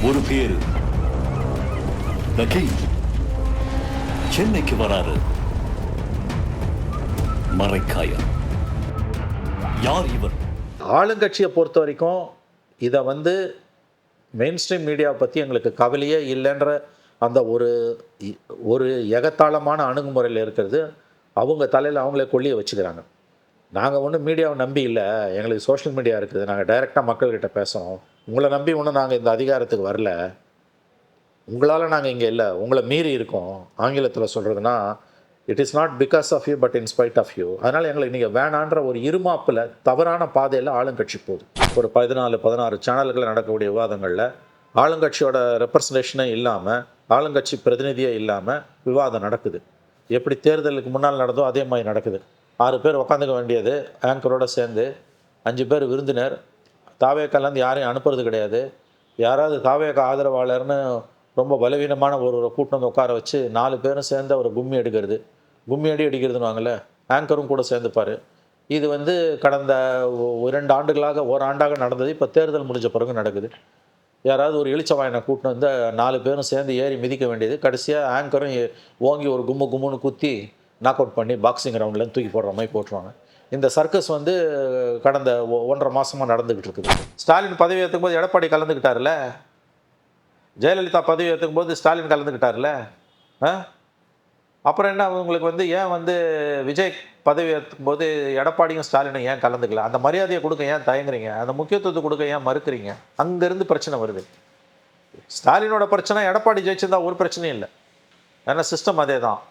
ஒரு பேரு The King சென்னைக்கு வராரு. மரைக்காயர். யார் இவர்? ஆளுங்கட்சியை பொறுத்த வரைக்கும் இதை மெயின் ஸ்ட்ரீம் மீடியாவை பற்றி எங்களுக்கு கவலையே இல்லைன்ற அந்த ஒரு எகத்தாளமான அணுகுமுறையில் இருக்கிறது. அவங்க தலையில் அவங்களே கொள்ளியை வச்சுக்கிறாங்க. நாங்கள் ஒன்றும் மீடியாவை நம்பி இல்லை, எங்களுக்கு சோஷியல் மீடியா இருக்குது, நாங்கள் டைரெக்டாக மக்கள்கிட்ட பேசுகிறோம், உங்களை நம்பி ஒன்றும் நாங்கள் இந்த அதிகாரத்துக்கு வரல, உங்களால் நாங்கள் இங்கே இல்லை, உங்களை மீறி இருக்கோம். ஆங்கிலத்தில் சொல்கிறதுனா it is not because of you but in spite of you. அதனால் எங்களுக்கு நீங்கள் வேணான்ற ஒரு இருமாப்பில் தவறான பாதையில் ஆளுங்கட்சி போகுது. ஒரு 14-16 சேனல்களில் நடக்கக்கூடிய விவாதங்களில் ஆளுங்கட்சியோட ரெப்ரசன்டேஷனே இல்லாமல், ஆளுங்கட்சி பிரதிநிதியே இல்லாமல் விவாதம் நடக்குது. எப்படி தேர்தலுக்கு முன்னால் நடந்தோ அதே மாதிரி நடக்குது. 6 பேர் உட்காந்துக்க வேண்டியது ஆங்கரோடு சேர்ந்து, 5 பேர் விருந்தினர். தாவேக்காலேருந்து யாரையும் அனுப்புறது கிடையாது. யாராவது தாவேக்கா ஆதரவாளர்னு ரொம்ப பலவீனமான ஒரு கூட்டம் வந்து உட்கார வச்சு 4 பேரும் சேர்ந்து அவர் கும்மி எடுக்கிறது, கும்மி அடிக்கிறதுன்னு வாங்கல, ஆங்கரும் கூட சேர்ந்துப்பார். இது கடந்த 2 ஆண்டுகளாக ஓராண்டாக நடந்தது. இப்போ தேர்தல் முடிஞ்ச பிறகு நடக்குது. யாராவது ஒரு இளிச்சவாயனை கூட்டின்னு 4 பேரும் சேர்ந்து ஏறி மிதிக்க வேண்டியது. கடைசியாக ஆங்கரும் ஓங்கி ஒரு கும்முன்னு குத்தி நாக் அவுட் பண்ணி பாக்ஸிங் ரவுண்ட்லேருந்து தூக்கி போடுற மாதிரி போட்டுருவாங்க. இந்த சர்க்கஸ் கடந்த 1.5 மாதமாக நடந்துக்கிட்டு இருக்குது. ஸ்டாலின் பதவி ஏற்றுக்கும் போது எடப்பாடி கலந்துக்கிட்டார்ல, ஜெயலலிதா பதவி ஏற்றுக்கும் போது ஸ்டாலின் கலந்துக்கிட்டார்ல. அப்புறம் என்ன உங்களுக்கு ஏன் விஜய் பதவி ஏற்றுக்கும் போது எடப்பாடியும் ஸ்டாலினும் ஏன் கலந்துக்கல? அந்த மரியாதையை கொடுக்க ஏன் தயங்குறீங்க? அந்த முக்கியத்துவத்தை கொடுக்க ஏன் மறுக்கிறீங்க? அங்கேருந்து பிரச்சனை வருது. ஸ்டாலினோட பிரச்சனை எடப்பாடி ஜெயிச்சிருந்தா ஒரு பிரச்சனையும் இல்லை, ஏன்னா சிஸ்டம் அதே தான்.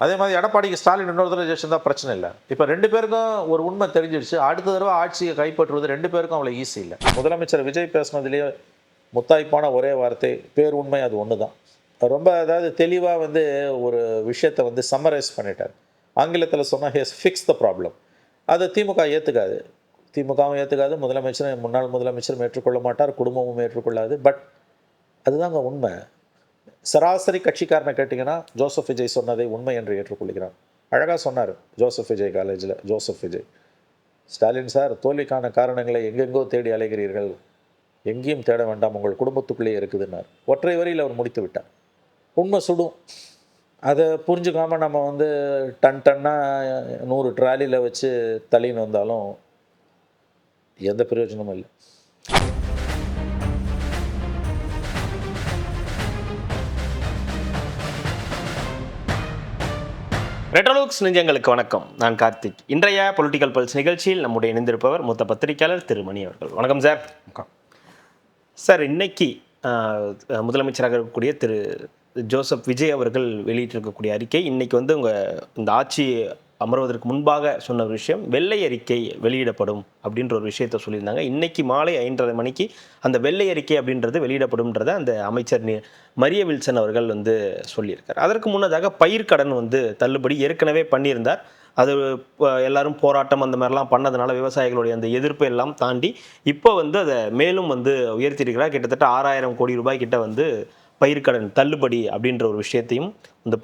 அதே மாதிரி எடப்பாடிக்கு ஸ்டாலின் இன்னொரு தடவை ஜெயிச்சிருந்தா பிரச்சனை இல்லை. இப்போ 2 பேருக்கும் ஒரு உண்மை தெரிஞ்சிடுச்சு. அடுத்த தடவை ஆட்சியை கைப்பற்றுவது 2 பேருக்கும் அவ்வளோ ஈஸி இல்லை. முதலமைச்சர் விஜய் பேசுனதுலேயே முத்தாய்ப்பான ஒரே வார்த்தை பேர் உண்மை, அது ஒன்று தான். ரொம்ப அதாவது தெளிவாக ஒரு விஷயத்தை சம்மரைஸ் பண்ணிட்டார். ஆங்கிலத்தில் சொன்னால் ஹேஸ் ஃபிக்ஸ் த ப்ராப்ளம். அதை திமுக ஏற்றுக்காது, திமுகவும் ஏற்றுக்காது, முதலமைச்சரும் முன்னாள் முதலமைச்சரும் ஏற்றுக்கொள்ள மாட்டார், குடும்பமும் ஏற்றுக்கொள்ளாது. பட் அதுதாங்க உண்மை. சராசரி கட்சிக்காரனை கேட்டிங்கன்னா ஜோசப் விஜய் சொன்னதை உண்மை என்று ஏற்றுக்கொள்கிறார். அழகாக சொன்னார் ஜோசப் விஜய் காலேஜில். ஜோசப் விஜய், ஸ்டாலின் சார், தோல்விக்கான காரணங்களை எங்கெங்கோ தேடி அலைகிறீர்கள், எங்கேயும் தேட வேண்டாம், உங்கள் குடும்பத்துக்குள்ளேயே இருக்குதுன்னார். ஒற்றை வரியில் அவர் முடித்து விட்டார். உண்மை சுடும். அதை புரிஞ்சுக்காமல் நம்ம டன்னாக 100 ட்ராலியில் வச்சு தள்ளின்னு வந்தாலும் எந்த பிரயோஜனமும் இல்லை. ரெட்ரோலுக்ஸ் நெஞ்சங்களுக்கு வணக்கம். நான் கார்த்திக். இன்றைய பொலிட்டிக்கல் பல்ஸ் நிகழ்ச்சியில் நம்முடைய இணைந்திருப்பவர் மூத்த பத்திரிகையாளர் திருமணி அவர்கள். வணக்கம் சார். வணக்கம் சார். இன்னைக்கு முதலமைச்சராக இருக்கக்கூடிய திரு ஜோசப் விஜய் அவர்கள் வெளியிட்டிருக்கக்கூடிய அறிக்கை, இன்னைக்கு இந்த ஆட்சி அமர்வதற்கு முன்பாக சொன்ன ஒரு விஷயம், வெள்ளை அறிக்கை வெளியிடப்படும் அப்படின்ற ஒரு விஷயத்த சொல்லியிருந்தாங்க. இன்னைக்கு மாலை 5:30 மணிக்கு அந்த வெள்ளை அறிக்கை அப்படின்றது வெளியிடப்படும்ன்றதை அந்த அமைச்சர் மரிய வில்சன் அவர்கள் சொல்லியிருக்கார். அதற்கு முன்னதாக பயிர்க்கடன் தள்ளுபடி ஏற்கனவே பண்ணியிருந்தார். அது எல்லாரும் போராட்டம் அந்த மாதிரிலாம் பண்ணதுனால விவசாயிகளுடைய அந்த எதிர்ப்பு எல்லாம் தாண்டி இப்போ அதை மேலும் உயர்த்தியிருக்கிறார். கிட்டத்தட்ட 6,000 கோடி ரூபாய் கிட்ட பயிர்க்கடன் தள்ளுபடி அப்படின்ற ஒரு விஷயத்தையும்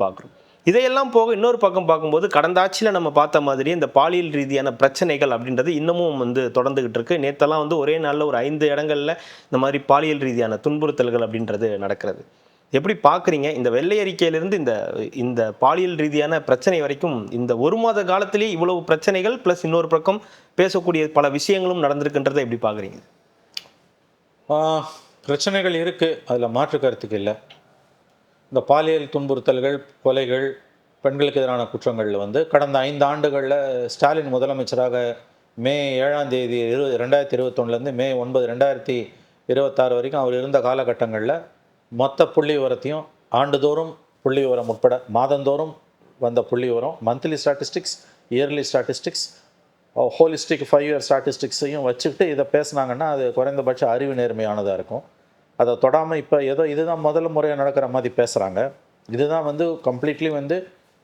பார்க்குறோம். இதையெல்லாம் போக இன்னொரு பக்கம் பார்க்கும்போது கடந்த ஆட்சியில் நம்ம பார்த்த மாதிரி இந்த பாலியல் ரீதியான பிரச்சனைகள் அப்படின்றது இன்னமும் தொடர்ந்துகிட்டு இருக்கு. நேற்றெல்லாம் ஒரே நாளில் ஒரு 5 இடங்களில் இந்த மாதிரி பாலியல் ரீதியான துன்புறுத்தல்கள் அப்படின்றது நடக்கிறது. எப்படி பார்க்குறீங்க? இந்த வெள்ளை அறிக்கையிலிருந்து இந்த பாலியல் ரீதியான பிரச்சனை வரைக்கும் இந்த 1 மாத காலத்திலேயே இவ்வளவு பிரச்சனைகள் ப்ளஸ் இன்னொரு பக்கம் பேசக்கூடிய பல விஷயங்களும் நடந்திருக்குன்றதை எப்படி பார்க்குறீங்க? பிரச்சனைகள் இருக்குது, அதில் மாற்று கருத்துக்கு இல்லை. இந்த பாலியல் துன்புறுத்தல்கள், கொலைகள், பெண்களுக்கு எதிரான குற்றங்களில் கடந்த 5 ஆண்டுகளில் ஸ்டாலின் முதலமைச்சராக மே 7ஆம் தேதி 2021 மே 9, 2026 வரைக்கும் அவர் இருந்த காலகட்டங்களில் மொத்த புள்ளி விவரத்தையும் ஆண்டுதோறும் புள்ளி விவரம் உட்பட மாதந்தோறும் வந்த புள்ளி விவரம், monthly statistics, yearly statistics, holistic 5 year ஸ்டாட்டிஸ்டிக்ஸையும் வச்சுக்கிட்டு இதை பேசுனாங்கன்னா அது குறைந்தபட்ச அறிவு நேர்மையானதாக இருக்கும். அதை தொடாமல் இப்போ ஏதோ இதுதான் முதல் முறையாக நடக்கிற மாதிரி பேசுகிறாங்க. இதுதான் கம்ப்ளீட்லி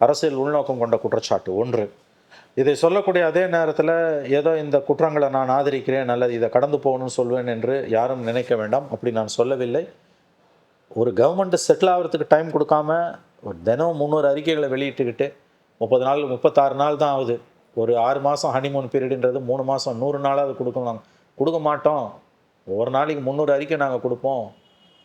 அரசியல் உள்நோக்கம் கொண்ட குற்றச்சாட்டு. ஒன்று, இதை சொல்லக்கூடிய அதே நேரத்தில் ஏதோ இந்த குற்றங்களை நான் ஆதரிக்கிறேன், நல்லது, இதை கடந்து போகணும்னு சொல்வேன் என்று யாரும் நினைக்க வேண்டாம். அப்படி நான் சொல்லவில்லை. ஒரு கவர்மெண்ட்டு செட்டில் ஆகிறதுக்கு டைம் கொடுக்காம தினம் 300 அறிக்கைகளை வெளியிட்டுக்கிட்டு 30 நாள் 36 நாள் தான் ஆகுது. ஒரு 6 மாதம் ஹனிமூன் பீரியடுன்றது 3 மாதம் 100 நாளாவது கொடுக்க மாட்டோம். ஒரு நாளைக்கு 300 அறிக்கை நாங்கள் கொடுப்போம்,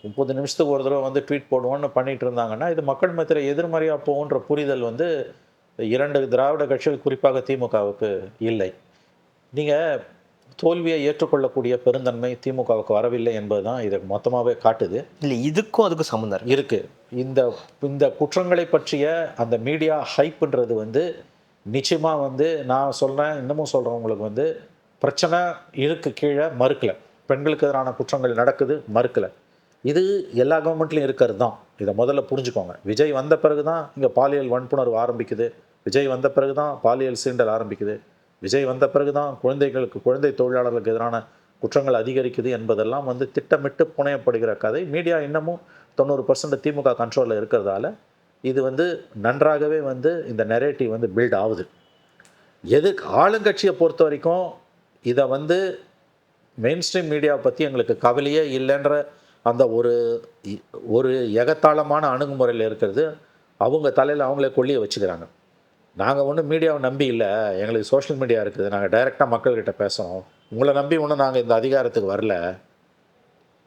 30 நிமிஷத்துக்கு ஒரு தடவை வந்து ட்வீட் போடுவோன்னு பண்ணிட்டு இருந்தாங்கன்னா இது மக்கள் மத்தியில் எதிர்மறையாக போகுன்ற புரிதல் வந்து 2 திராவிட கட்சிகள் குறிப்பாக திமுகவுக்கு இல்லை. நீங்கள் தோல்வியை ஏற்றுக்கொள்ளக்கூடிய பெருந்தன்மை திமுகவுக்கு வரவில்லை என்பது தான் இதை மொத்தமாகவே காட்டுது. இல்லை, இதுக்கும் அதுக்கும் சம்மந்தம் இருக்கு. இந்த இந்த குற்றங்களை பற்றிய அந்த மீடியா ஹைப்புன்றது வந்து நிச்சயமாக வந்து நான் சொல்கிறேன், இன்னமும் சொல்கிறேன், உங்களுக்கு வந்து பிரச்சனை இருக்கு கீழே மறுக்கலை. பெண்களுக்கு எதிரான குற்றங்கள் நடக்குது மறுக்கலை. இது எல்லா கவர்மெண்ட்லையும் இருக்கிறது தான். இதை முதல்ல புரிஞ்சுக்கோங்க. விஜய் வந்த பிறகு தான் இங்கே பாலியல் வன்புணர்வு ஆரம்பிக்குது. விஜய் வந்த பிறகு தான் பாலியல் சீண்டல் ஆரம்பிக்குது. விஜய் வந்த பிறகு தான் குழந்தை தொழிலாளர்களுக்கு எதிரான குற்றங்கள் அதிகரிக்குது என்பதெல்லாம் வந்து திட்டமிட்டு புனையப்படுகிற கதை. மீடியா இன்னமும் 90% திமுக கண்ட்ரோலில் இருக்கிறதால இது வந்து நன்றாகவே வந்து இந்த நெரேட்டிவ் வந்து பில்ட் ஆகுது. ஆளுங்கட்சியை பொறுத்த வரைக்கும் இதை வந்து மெயின் ஸ்ட்ரீம் மீடியாவை பற்றி எங்களுக்கு கவலையே இல்லைன்ற அந்த ஒரு எகத்தாளமான அணுகுமுறையில் இருக்கிறது. அவங்க தலையில் அவங்களே கொள்ளியை வச்சுக்கிறாங்க. நாங்கள் ஒன்றும் மீடியாவை நம்பி இல்லை, எங்களுக்கு சோஷியல் மீடியா இருக்குது, நாங்கள் டைரெக்டாக மக்கள்கிட்ட பேசுகிறோம், உங்களை நம்பி ஒன்றும் நாங்கள் இந்த அதிகாரத்துக்கு வரல,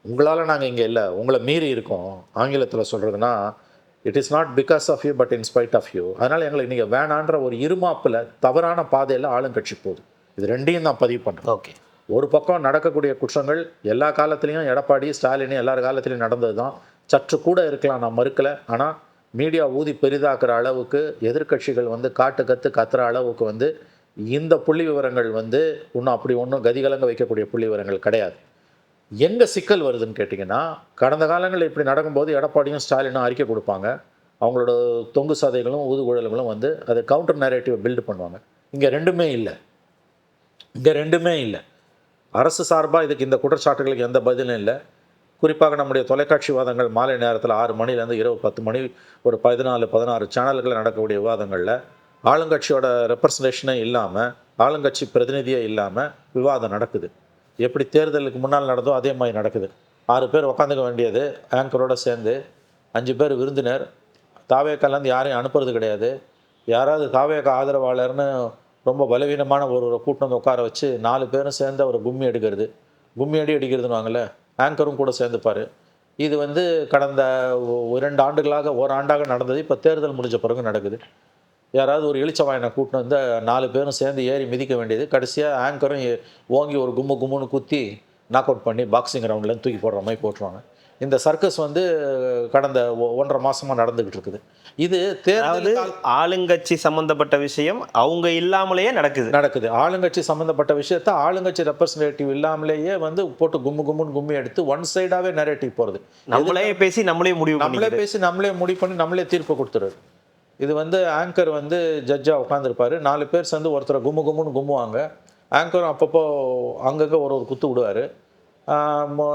உங்களால் நாங்கள் இங்கே இல்லை, உங்களை மீறி இருக்கோம். ஆங்கிலத்தில் சொல்கிறதுனா it is not because of you but in spite of you. அதனால் எங்களுக்கு நீங்கள் வேணான்ற ஒரு இருமாப்பில் தவறான பாதையில் ஆளுங்கட்சி போகுது. இது ரெண்டையும் நான் பதிவு பண்ணுறேன். ஓகே, ஒரு பக்கம் நடக்கக்கூடிய குற்றங்கள் எல்லா காலத்துலேயும் எடப்பாடி ஸ்டாலின் எல்லார் காலத்துலேயும் நடந்தது தான். சற்று கூட இருக்கலாம், நான் மறுக்கலை. ஆனால் மீடியா ஊதி பெரிதாக்குற அளவுக்கு எதிர்க்கட்சிகள் வந்து கத்துற அளவுக்கு வந்து இந்த புள்ளி விவரங்கள் வந்து இன்னும் அப்படி ஒன்றும் கதிகலங்க வைக்கக்கூடிய புள்ளி விவரங்கள் கிடையாது. எங்கே சிக்கல் வருதுன்னு கேட்டிங்கன்னா, கடந்த காலங்களில் இப்படி நடக்கும்போது எடப்பாடியும் ஸ்டாலினும் அறிக்கை கொடுப்பாங்க. அவங்களோட தொங்கு சதைகளும் ஊதுகுழல்களும் வந்து அது கவுண்டர் நேரேட்டிவை பில்டு பண்ணுவாங்க. இங்கே ரெண்டுமே இல்லை. அரசு சார்பாக இதுக்கு இந்த குற்றச்சாட்டுகளுக்கு எந்த பதிலும் இல்லை. குறிப்பாக நம்முடைய தொலைக்காட்சி விவாதங்கள் மாலை நேரத்தில் 6 மணிலேருந்து இரவு 10 மணி ஒரு 14-16 சேனல்களில் நடக்கக்கூடிய விவாதங்களில் ஆளுங்கட்சியோட ரெப்ரசன்டேஷனே இல்லாமல், ஆளுங்கட்சி பிரதிநிதியே இல்லாமல் விவாதம் நடக்குது. எப்படி தேர்தலுக்கு முன்னால் நடந்தோ அதே மாதிரி நடக்குது. 6 பேர் உட்காந்துக்க வேண்டியது ஆங்கரோடு சேர்ந்து, 5 பேர் விருந்தினர். தாவேக்காலேருந்து யாரையும் அனுப்புறது கிடையாது. யாராவது தாவேக்கா ஆதரவாளர்னு ரொம்ப பலவீனமான ஒரு கூட்டம் வந்து உட்கார வச்சு 4 பேரும் சேர்ந்து அவர் கும்மி அடிக்கிறதுன்னு வாங்கல, ஆங்கரும் கூட சேர்ந்துப்பார். இது வந்து கடந்த 2 ஆண்டுகளாக ஓராண்டாக நடந்தது. இப்போ தேர்தல் முடிஞ்ச பிறகு நடக்குது. யாராவது ஒரு இளிச்சவாயனை கூட்டின்னு வந்து 4 பேரும் சேர்ந்து ஏறி மிதிக்க வேண்டியது. கடைசியாக ஆங்கரும் ஓங்கி ஒரு கும்முன்னு குத்தி நாக் அவுட் பண்ணி பாக்ஸிங் கிரவுண்ட்லேருந்து தூக்கி போடுற மாதிரி போட்டுருவாங்க. இந்த சர்க்கஸ் வந்து கடந்த 1.5 மாதமாக நடந்துக்கிட்டு இருக்குது. இது அதாவது ஆளுங்கட்சி சம்மந்தப்பட்ட விஷயம் அவங்க இல்லாமலேயே நடக்குது. ஆளுங்கட்சி சம்மந்தப்பட்ட விஷயத்த ஆளுங்கட்சி ரெப்ரசன்டேட்டிவ் இல்லாமலேயே வந்து போட்டு கும்முன்னு கும்மி எடுத்து ஒன் சைடாகவே நரேட்டிவ் போகிறது. நம்மளே பேசி நம்மளே முடிவு பண்ணி நம்மளே தீர்ப்பு கொடுத்துருது. இது வந்து ஆங்கர் வந்து ஜட்ஜாக உட்காந்துருப்பார். 4 பேர் சேர்ந்து ஒருத்தரை கும்முன்னு கும்முவாங்க. ஆங்கரும் அப்பப்போ அங்கங்கே ஒரு குத்து விடுவார்.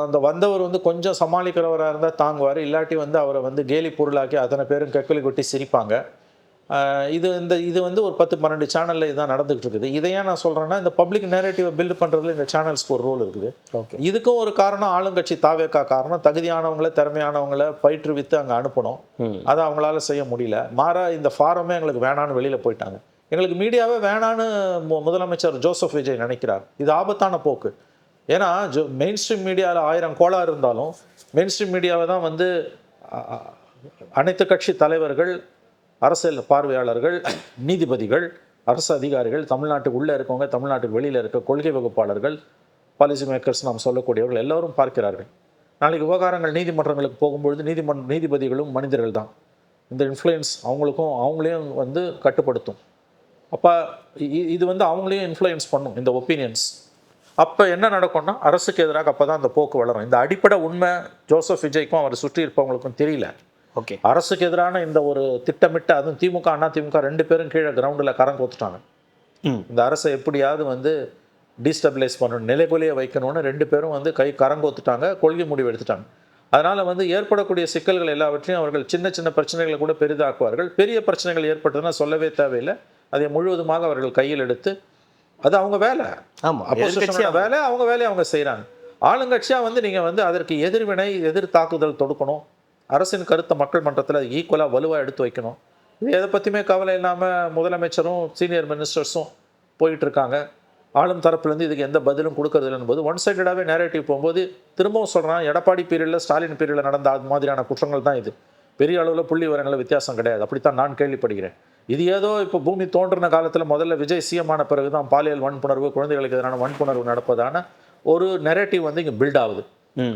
அந்த வந்தவர் வந்து கொஞ்சம் சமாளிக்கிறவராக இருந்தால் தாங்குவார், இல்லாட்டி வந்து அவரை வந்து கேலி பொருளாக்கி அத்தனை பேரும் கெக்கலி கொட்டி சிரிப்பாங்க. இது வந்து ஒரு 10-12 சேனலில் இதுதான் நடந்துகிட்டு இருக்குது. இதையே நான் சொல்கிறேன்னா, இந்த பப்ளிக் நேரேட்டிவை பில்டு பண்ணுறதுல இந்த சேனல்ஸ்க்கு ஒரு ரோல் இருக்குது. ஓகே, இதுக்கும் ஒரு காரணம் ஆளுங்கட்சி தாவேக்கா காரணம். தகுதியானவங்கள திறமையானவங்களை பயிற்றுவித்து அங்கே அனுப்பணும். அதை அவங்களால செய்ய முடியல. மாறா இந்த ஃபாரமே எங்களுக்கு வேணான்னு வெளியில் போயிட்டாங்க. எங்களுக்கு மீடியாவே வேணான்னு முதலமைச்சர் ஜோசப் விஜய் நினைக்கிறார். இது ஆபத்தான போக்கு. ஏன்னா மெயின் ஸ்ட்ரீம் மீடியாவில் 1000 கோளாறு இருந்தாலும் மெயின் ஸ்ட்ரீம் மீடியாவை தான் வந்து அனைத்து கட்சி தலைவர்கள், அரசியல் பார்வையாளர்கள், நீதிபதிகள், அரசு அதிகாரிகள், தமிழ்நாட்டுக்கு உள்ளே இருக்கவங்க, தமிழ்நாட்டுக்கு வெளியில் இருக்க கொள்கை வகுப்பாளர்கள், பாலிசி மேக்கர்ஸ் நாம் சொல்லக்கூடியவர்கள் எல்லோரும் பார்க்கிறார்கள். நாளைக்கு விவகாரங்கள் நீதிமன்றங்களுக்கு போகும்பொழுது நீதிபதிகளும் மனிதர்கள் தான். இந்த இன்ஃப்ளூயன்ஸ் அவங்களையும் வந்து கட்டுப்படுத்தும். அப்போ இது வந்து அவங்களையும் இன்ஃப்ளூயன்ஸ் பண்ணும் இந்த ஒப்பீனியன்ஸ். அப்போ என்ன நடக்கும்னா அரசுக்கு எதிராக அப்போ தான் அந்த போக்கு வளரும். இந்த அடிப்படை உண்மை ஜோசப் விஜய்க்கும் அவரை சுற்றி இருப்பவங்களுக்கும் தெரியல. ஓகே, அரசுக்கு எதிரான இந்த ஒரு திட்டமிட்ட, அதுவும் திமுக அதிமுக 2 பேரும் கீழே கிரவுண்டில் கரங்கோத்துட்டாங்க. இந்த அரசை எப்படியாவது வந்து டீஸ்டபிளைஸ் பண்ணணும், நிலைகுலைய வைக்கணும்னு 2 பேரும் வந்து கரங்கோத்துட்டாங்க, கொள்கை முடிவு எடுத்துட்டாங்க. அதனால் வந்து ஏற்படக்கூடிய சிக்கல்கள் எல்லாவற்றையும் அவர்கள் சின்ன பிரச்சனைகளை கூட பெரிதாக்குவார்கள். பெரிய பிரச்சனைகள் ஏற்பட்டதுன்னா சொல்லவே தேவையில்லை, அதை முழுவதுமாக அவர்கள் கையில் எடுத்து அது அவங்க வேலை. ஆமாம், வேலை, அவங்க வேலையை அவங்க செய்கிறாங்க. ஆளுங்கட்சியாக வந்து நீங்கள் வந்து அதற்கு எதிர் தாக்குதல் தொடுக்கணும். அரசின் கருத்தை மக்கள் மன்றத்தில் ஈக்குவலாக வலுவாக எடுத்து வைக்கணும். இது எதை பற்றியுமே கவலை இல்லாமல் முதலமைச்சரும் சீனியர் மினிஸ்டர்ஸும் போயிட்டுருக்காங்க. ஆளும் தரப்புலேருந்து இதுக்கு எந்த பதிலும் கொடுக்கறது இல்லைன்னு போது ஒன் சைடடாகவே நேரேட்டிவ் போகும்போது திரும்பவும் சொல்கிறேன், எடப்பாடி பீரியடில் ஸ்டாலின் பீரியடில் நடந்த அது மாதிரியான குற்றங்கள் தான் இது. பெரிய அளவில் புள்ளி விவரங்களில் வித்தியாசம் கிடையாது. அப்படித்தான் நான் கேள்விப்படுகிறேன். இது ஏதோ இப்போ பூமி தோன்றின காலத்தில் முதல்ல விஜய் சிஎம் ஆன பிறகு தான் பாலியல் வன்புணர்வு, குழந்தைகளுக்கு எதிரான வன்புணர்வு நடப்பதான ஒரு நெரேட்டிவ் வந்து இங்கே பில்ட் ஆகுது.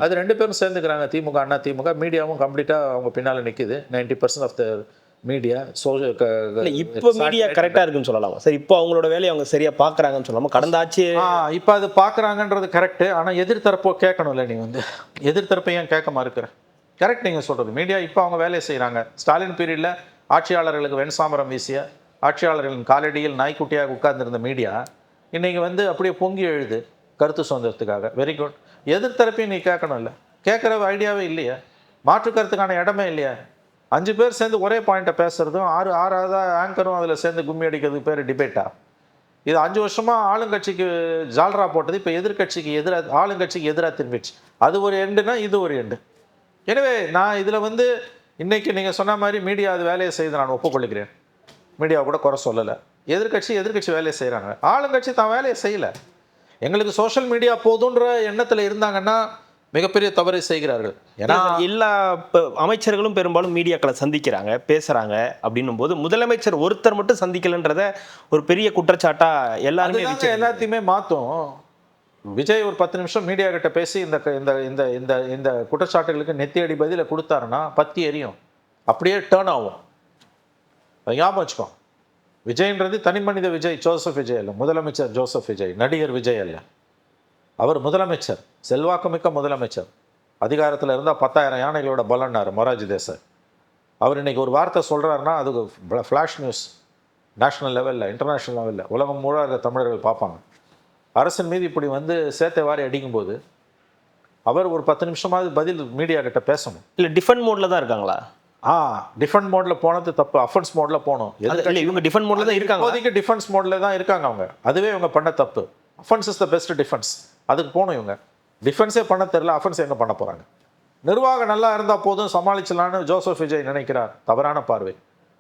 அது 2 பேரும் சேர்ந்துக்கிறாங்க, திமுக அண்ணா திமுக. மீடியாவும் கம்ப்ளீட்டாக அவங்க பின்னால் நிற்கிது. 90% ஆஃப் த மீடியா இப்போ மீடியா கரெக்டாக இருக்குன்னு சொல்லலாமா சார்? இப்போ அவங்களோட வேலையை அவங்க சரியாக பார்க்குறாங்கன்னு சொல்லலாமா? கடந்த ஆட்சி இப்போ அது பார்க்குறாங்கன்றது கரெக்டு. ஆனால் எதிர்த்தரப்போ கேட்கணும்ல. நீ வந்து எதிர்த்தரப்பை ஏன் கேட்க மறுக்கிற? கரெக்ட் நீங்கள் சொல்கிறது. மீடியா இப்போ அவங்க வேலையை செய்கிறாங்க. ஸ்டாலின் பீரியடில் ஆட்சியாளர்களுக்கு வெண்சாமரம் வீசிய, ஆட்சியாளர்களின் காலடியில் நாய்க்குட்டியாக உட்கார்ந்துருந்த மீடியா இன்றைக்கி வந்து அப்படியே பொங்கி எழுது கருத்து சுதந்திரத்துக்காக. Very good. எதிர்த்தரப்பையும் நீ கேட்கணும் இல்லை. கேட்குற ஐடியாவே இல்லையா? மாற்று கருத்துக்கான இடமே இல்லையா? 5 பேர் சேர்ந்து ஒரே பாயிண்ட்டை பேசுகிறதும் 6 ஆங்கரும் அதில் சேர்ந்து கும்மி அடிக்கிறதுக்கு பேர் டிபேட்டா? இது 5 வருஷமாக ஆளுங்கட்சிக்கு ஜால்ரா போட்டது இப்போ எதிர்கட்சிக்கு எதிராக, ஆளுங்கட்சிக்கு எதிராக திரும்பிடுச்சு. அது ஒரு எண்டுனா இது ஒரு எண்டு. எனவே நான் இதில் வந்து இன்றைக்கி நீங்கள் சொன்ன மாதிரி மீடியா அது வேலையை செய்து நான் ஒப்புக்கொள்கிறேன். மீடியாவை கூட குறை சொல்லலை. எதிர்கட்சி வேலையை செய்கிறாங்க, ஆளுங்கட்சி தான் வேலையை செய்யலை. எங்களுக்கு சோஷியல் மீடியா போதுன்ற எண்ணத்தில் இருந்தாங்கன்னா மிகப்பெரிய தவறை செய்கிறார்கள். ஏன்னா எல்லா அமைச்சர்களும் பெரும்பாலும் மீடியாக்களை சந்திக்கிறாங்க, பேசுகிறாங்க. அப்படின்னும் போது முதலமைச்சர் ஒருத்தர் மட்டும் சந்திக்கலைன்றத ஒரு பெரிய குற்றச்சாட்டாக எல்லாருமே எல்லாத்தையுமே மாற்றும். விஜய் ஒரு 10 நிமிஷம் மீடியா கிட்ட பேசி இந்த இந்த இந்த இந்த இந்த குற்றச்சாட்டுகளுக்கு நெத்தியடி பதிலை கொடுத்தாருன்னா பத்தி எரியும், அப்படியே டேர்ன் ஆகும். ஞாபகம் வச்சுக்கோ. விஜய்ன்றது தனி மனித விஜய், ஜோசப் விஜய் அல்ல. முதலமைச்சர் ஜோசப் விஜய், நடிகர் விஜய் அல்ல. அவர் முதலமைச்சர், செல்வாக்குமிக்க முதலமைச்சர். அதிகாரத்தில் இருந்தால் 10,000 யானைகளோட பலன்னார் மொராஜி தேசாய். அவர் இன்றைக்கி ஒரு வார்த்தை சொல்கிறாருன்னா அது ஃப்ளாஷ் நியூஸ். நேஷ்னல் லெவலில், இன்டர்நேஷ்னல் லெவலில் உலகம் முழுவதும் இருக்கிற தமிழர்கள் பார்ப்பாங்க. அரசின் மீது இப்படி வந்து சேத்தை வாரி அடிக்கும்போது அவர் ஒரு 10 நிமிஷமாவது பதில் மீடியா கிட்ட பேசணும். இல்லை டிஃபெண்ட் மோடில் தான் இருக்காங்களா? டிஃபெண்ட் மோடில் போனது தப்பு. அஃபென்ஸ் மோடில் போகணும். இவங்க டிஃபெண்ட் மோடில் தான் இருக்காங்க. இப்போதைக்கு டிஃபென்ஸ் மோடில் தான் இருக்காங்க அவங்க. அதுவே இவங்க பண்ண தப்பு. Offence is the best defence. அதுக்கு போகணும் இவங்க. டிஃபென்ஸே பண்ண தெரியல, அஃபென்ஸ் எங்கே பண்ண போகிறாங்க? நிர்வாகம் நல்லா இருந்தால் போதும், சமாளிச்சலான்னு ஜோசப் விஜய் நினைக்கிறார். தவறான பார்வை.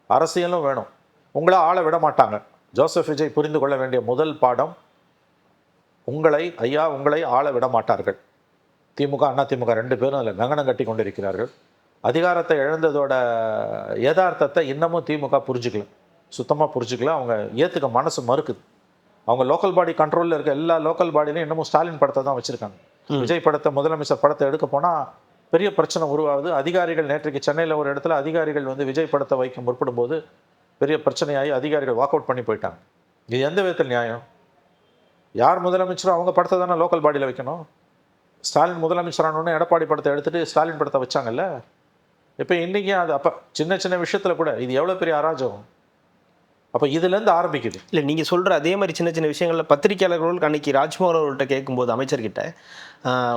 அரசியலும் வேணும். உங்களை ஆள விட மாட்டாங்க. ஜோசப் விஜய் புரிந்து கொள்ள வேண்டிய முதல் பாடம், உங்களை ஆள விட மாட்டார்கள். திமுக அண்ணா திமுக 2 பேரும் அதில் கங்கணம் கட்டி கொண்டிருக்கிறார்கள். அதிகாரத்தை இழந்ததோட யதார்த்தத்தை இன்னமும் திமுக புரிஞ்சுக்கல, சுத்தமாக புரிஞ்சுக்கல. அவங்க ஏற்றுக்க மனசு மறுக்குது. அவங்க லோக்கல் பாடி கண்ட்ரோலில் இருக்க எல்லா லோக்கல் பாடியிலையும் இன்னமும் ஸ்டாலின் படத்தை தான் வச்சுருக்காங்க. விஜய் படத்தை, முதலமைச்சர் படத்தை எடுக்க போனால் பெரிய பிரச்சனை உருவாகுது. அதிகாரிகள் நேற்றைக்கு சென்னையில் ஒரு இடத்துல அதிகாரிகள் வந்து விஜய் படத்தை வைக்க முற்படும் போது பெரிய பிரச்சனையாகி அதிகாரிகள் வாக் அவுட் பண்ணி போயிட்டாங்க. இது எந்த விதத்தில் நியாயம்? யார் முதலமைச்சரோ அவங்க படத்தை தானே லோக்கல் பாடியில் வைக்கணும். ஸ்டாலின் முதலமைச்சரானோன்னு எடப்பாடி படத்தை எடுத்துகிட்டு ஸ்டாலின் படத்தை வச்சாங்கல்ல. இப்போ இன்றைக்கி அது அப்போ சின்ன விஷயத்தில் கூட இது எவ்வளோ பெரிய அராஜகம். அப்போ இதுலேருந்து ஆரம்பிக்குது. இல்லை நீங்கள் சொல்கிற அதே மாதிரி சின்ன விஷயங்களில் பத்திரிகையாளர்களுக்கு அன்றைக்கி ராஜ்மோகன் அவர்கள்ட்ட கேட்கும்போது அமைச்சர்கிட்ட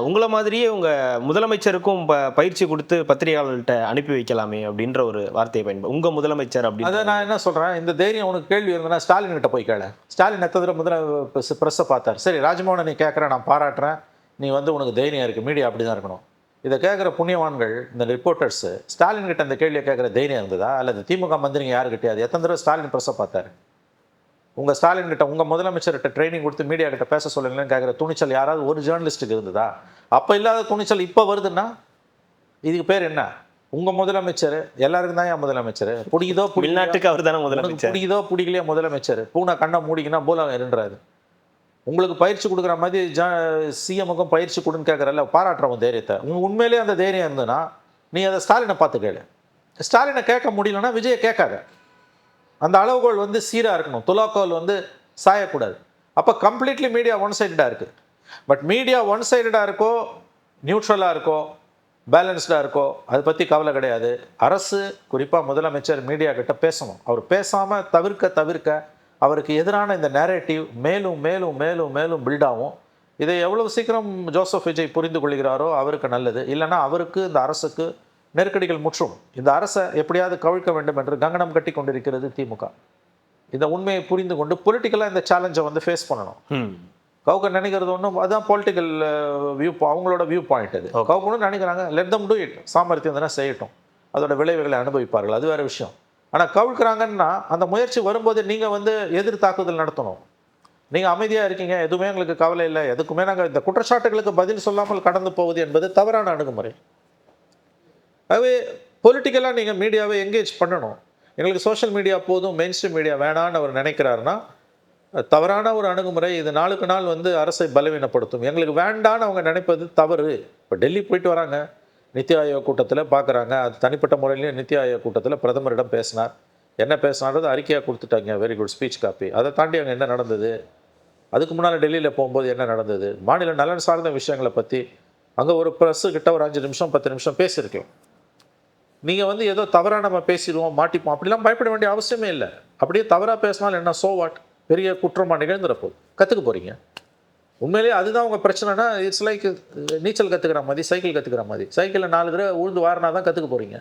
உங்களை மாதிரியே உங்கள் முதலமைச்சருக்கும் பயிற்சி கொடுத்து பத்திரிகையாளர்கள்ட்ட அனுப்பி வைக்கலாமே அப்படின்ற ஒரு வார்த்தையை பயன்படுத்த உங்கள் முதலமைச்சர் அப்படி. அதை நான் என்ன சொல்கிறேன், இந்த தைரியம் உனக்கு கேள்வி இருந்ததுன்னா ஸ்டாலின் கிட்ட போய் கேள. ஸ்டாலின் எத்தனை ப்ரெஸ்ஸை பார்த்தார். சரி ராஜ்மோகனை நீ கேட்குற, நான் பாராட்டுறேன், நீ வந்து உனக்கு தைரியம் இருக்குது, மீடியா அப்படி தான் இருக்கணும். இதை கேட்குற புண்ணியவான்கள் இந்த ரிப்போர்ட்டர்ஸு ஸ்டாலின் கிட்ட இந்த கேள்வியை கேட்குற தைரியம் இருந்ததா? அல்லது திமுக மந்திரிங்க யாருக்கிட்டே அது எத்தனை தடவை ஸ்டாலின் ப்ரெஸ்ஸை பார்த்தாரு? உங்கள் ஸ்டாலின் கிட்ட உங்கள் முதலமைச்சர்கிட்ட ட்ரைனிங் கொடுத்து மீடியா கிட்ட பேச சொல்லுங்களேன்னு கேட்குற துணிச்சல் யாராவது ஒரு ஜேர்னலிஸ்ட்டுக்கு இருந்ததா? அப்போ இல்லாத துணிச்சல் இப்போ வருதுன்னா இதுக்கு பேர் என்ன? உங்கள் முதலமைச்சர் எல்லாருக்கும் தான் என் முதலமைச்சர். பிடிக்குதோ வெளிநாட்டுக்கு அவர் தானே முதலமைச்சர். பிடிக்குதோ பிடிக்கலையோ முதலமைச்சர். பூனை கண்ணை மூடிக்கினா பூலம் இருன்றாரு. உங்களுக்கு பயிற்சி கொடுக்குற மாதிரி சிஎம்முக்கும் பயிற்சி கொடுன்னு கேட்குறல்ல, பாராட்டுறவங்க தைரியத்தை. உண்மையிலேயே அந்த தைரியம் இருந்ததுன்னா நீ அதை ஸ்டாலினை பார்த்து கேளு. ஸ்டாலினை கேட்க முடியலன்னா விஜயை கேட்காத. அந்த அளவுகோல் வந்து சீராக இருக்கணும், துலாக்கோல் வந்து சாயக்கூடாது. அப்போ கம்ப்ளீட்லி மீடியா ஒன் சைடடாக இருக்குது. பட் மீடியா ஒன் சைடடாக இருக்கோ, நியூட்ரலாக இருக்கோ, பேலன்ஸ்டாக இருக்கோ, அதை பற்றி கவலை கிடையாது. அரசு குறிப்பாக முதலமைச்சர் மீடியா கிட்ட பேசணும். அவர் பேசாமல் தவிர்க்க அவருக்கு எதிரான இந்த நேரேட்டிவ் மேலும் மேலும் மேலும் மேலும் பில்டாகும். இதை எவ்வளவு சீக்கிரம் ஜோசப் விஜய் புரிந்து கொள்கிறாரோ அவருக்கு நல்லது. இல்லைன்னா அவருக்கு இந்த அரசுக்கு நெருக்கடிகள் முற்றும். இந்த அரசை எப்படியாவது கவிழ்க்க வேண்டும் என்று கங்கணம் கட்டி கொண்டிருக்கிறது திமுக. இந்த உண்மையை புரிந்து கொண்டு பொலிட்டிக்கலாக இந்த சேலஞ்சை வந்து ஃபேஸ் பண்ணணும். கவுக்க நினைக்கிறது ஒன்றும் அதுதான் பொலிட்டிக்கல் அவங்களோட வியூ பாயிண்ட். அது கவுக்கணும்னு நினைக்கிறாங்க, லெட் தம் டூ இட். சாமர்த்தியம் தானே செய்யட்டும், அதோட விளைவுகளை அனுபவிப்பார்கள், அது வேறு விஷயம். ஆனால் கவிழ்க்கிறாங்கன்னா அந்த முயற்சி வரும்போது நீங்கள் வந்து எதிர் தாக்குதல் நடத்தணும். நீங்கள் அமைதியாக இருக்கீங்க, எதுவுமே எங்களுக்கு கவலை இல்லை, எதுக்குமே நாங்கள் இந்த குற்றச்சாட்டுகளுக்கு பதில் சொல்லாமல் கடந்து போவது என்பது தவறான அணுகுமுறை. ஆகவே பொலிட்டிக்கலாக நீங்கள் மீடியாவை என்கேஜ் பண்ணணும். எங்களுக்கு சோஷியல் மீடியா போதும், மெயின் ஸ்ட்ரீம் மீடியா வேணான்னு அவர் நினைக்கிறாருன்னா தவறான ஒரு அணுகுமுறை. இது நாளுக்கு நாள் வந்து அரசை பலவீனப்படுத்தும். எங்களுக்கு வேண்டான்னு அவங்க நினைப்பது தவறு. இப்போ டெல்லி போயிட்டு வராங்க, நித்தி ஆயோக் கூட்டத்தில் பார்க்குறாங்க. அது தனிப்பட்ட முறையிலையும் நித்தி ஆயோக் கூட்டத்தில் பிரதமரிடம் பேசினார். என்ன பேசினாரது அறிக்கையாக கொடுத்துட்டாங்க, வெரி குட் ஸ்பீச் காப்பி. அதை தாண்டி அங்கே என்ன நடந்தது, அதுக்கு முன்னால் டெல்லியில் போகும்போது என்ன நடந்தது, மாநில நலன் சார்ந்த விஷயங்களை பற்றி அங்கே ஒரு ப்ரெஸ்ஸுக்கிட்ட ஒரு 5 நிமிஷம் 10 நிமிஷம் பேசியிருக்கலாம். நீங்கள் வந்து ஏதோ தவறாக நம்ம பேசிடுவோம், மாட்டிப்போம், அப்படிலாம் பயப்பட வேண்டிய அவசியமே இல்லை. அப்படியே தவறாக பேசினாலும் என்ன, சோ வாட், பெரிய குற்றமாக நிகழ்ந்துற போது கற்றுக்க போகிறீங்க. உண்மையிலேயே அதுதான் உங்கள் பிரச்சனைனா, இட்ஸ் லைக் நீச்சல் கற்றுக்கிற மாதிரி, சைக்கிள் கற்றுக்கிற மாதிரி. சைக்கிளில் 4 தடவை உழுந்து வாரினா தான் கற்றுக்க போகிறீங்க.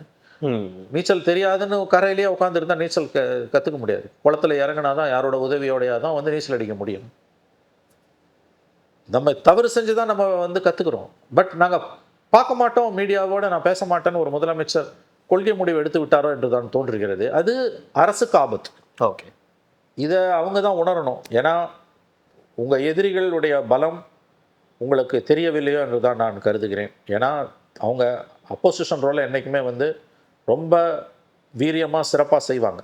நீச்சல் தெரியாதுன்னு கரையிலேயே உட்காந்துருந்தா நீச்சல் கற்றுக்க முடியாது. குளத்தில் இறங்கினா தான் யாரோட உதவியோடையா தான் வந்து நீச்சல் அடிக்க முடியும். நம்ம தவறு செஞ்சு தான் நம்ம வந்து கற்றுக்குறோம். பட் நாங்கள் பார்க்க மாட்டோம், மீடியாவோட நான் பேச மாட்டேன்னு ஒரு முதலமைச்சர் கொள்கை முடிவு எடுத்து விட்டாரோ என்று தான் தோன்றுகிறது. அது அரசுக்கு ஆபத்து. ஓகே, இதை அவங்க தான் உணரணும். ஏன்னா உங்கள் எதிரிகளுடைய பலம் உங்களுக்கு தெரியவில்லையோ என்று தான் நான் கருதுகிறேன். ஏன்னா அவங்க அப்போசிஷன் ரோலை என்றைக்குமே வந்து ரொம்ப வீரியமாக சிறப்பாக செய்வாங்க.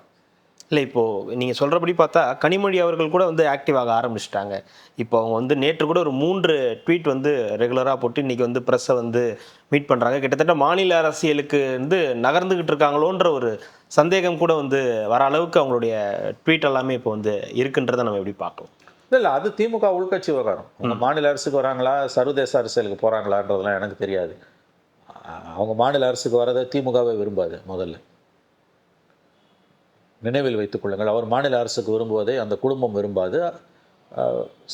இல்லை இப்போது நீங்கள் சொல்கிறபடி பார்த்தா கனிமொழி அவர்கள் கூட வந்து ஆக்டிவாக ஆரம்பிச்சிட்டாங்க. இப்போ அவங்க வந்து நேற்று கூட ஒரு 3 ட்வீட் வந்து ரெகுலராக போட்டு இன்றைக்கி வந்து ப்ரெஸ்ஸை வந்து மீட் பண்ணுறாங்க. கிட்டத்தட்ட மாநில அரசியலுக்கு வந்து நகர்ந்துக்கிட்டு இருக்காங்களோன்ற ஒரு சந்தேகம் கூட வந்து வர அளவுக்கு அவங்களுடைய ட்வீட் எல்லாமே இப்போ வந்து இருக்குன்றதை நம்ம எப்படி பார்க்கலாம்? இல்லை, அது திமுக உள்கட்சி விவகாரம். அவங்க மாநில அரசுக்கு வராங்களா, சர்வதேச அரசியலுக்கு போகிறாங்களான்றதுலாம் எனக்கு தெரியாது. அவங்க மாநில அரசுக்கு வரதை திமுகவே விரும்பாது. முதல்ல நினைவில் வைத்துக் கொள்ளுங்கள், அவர் மாநில அரசுக்கு விரும்புவதை அந்த குடும்பம் விரும்பாது,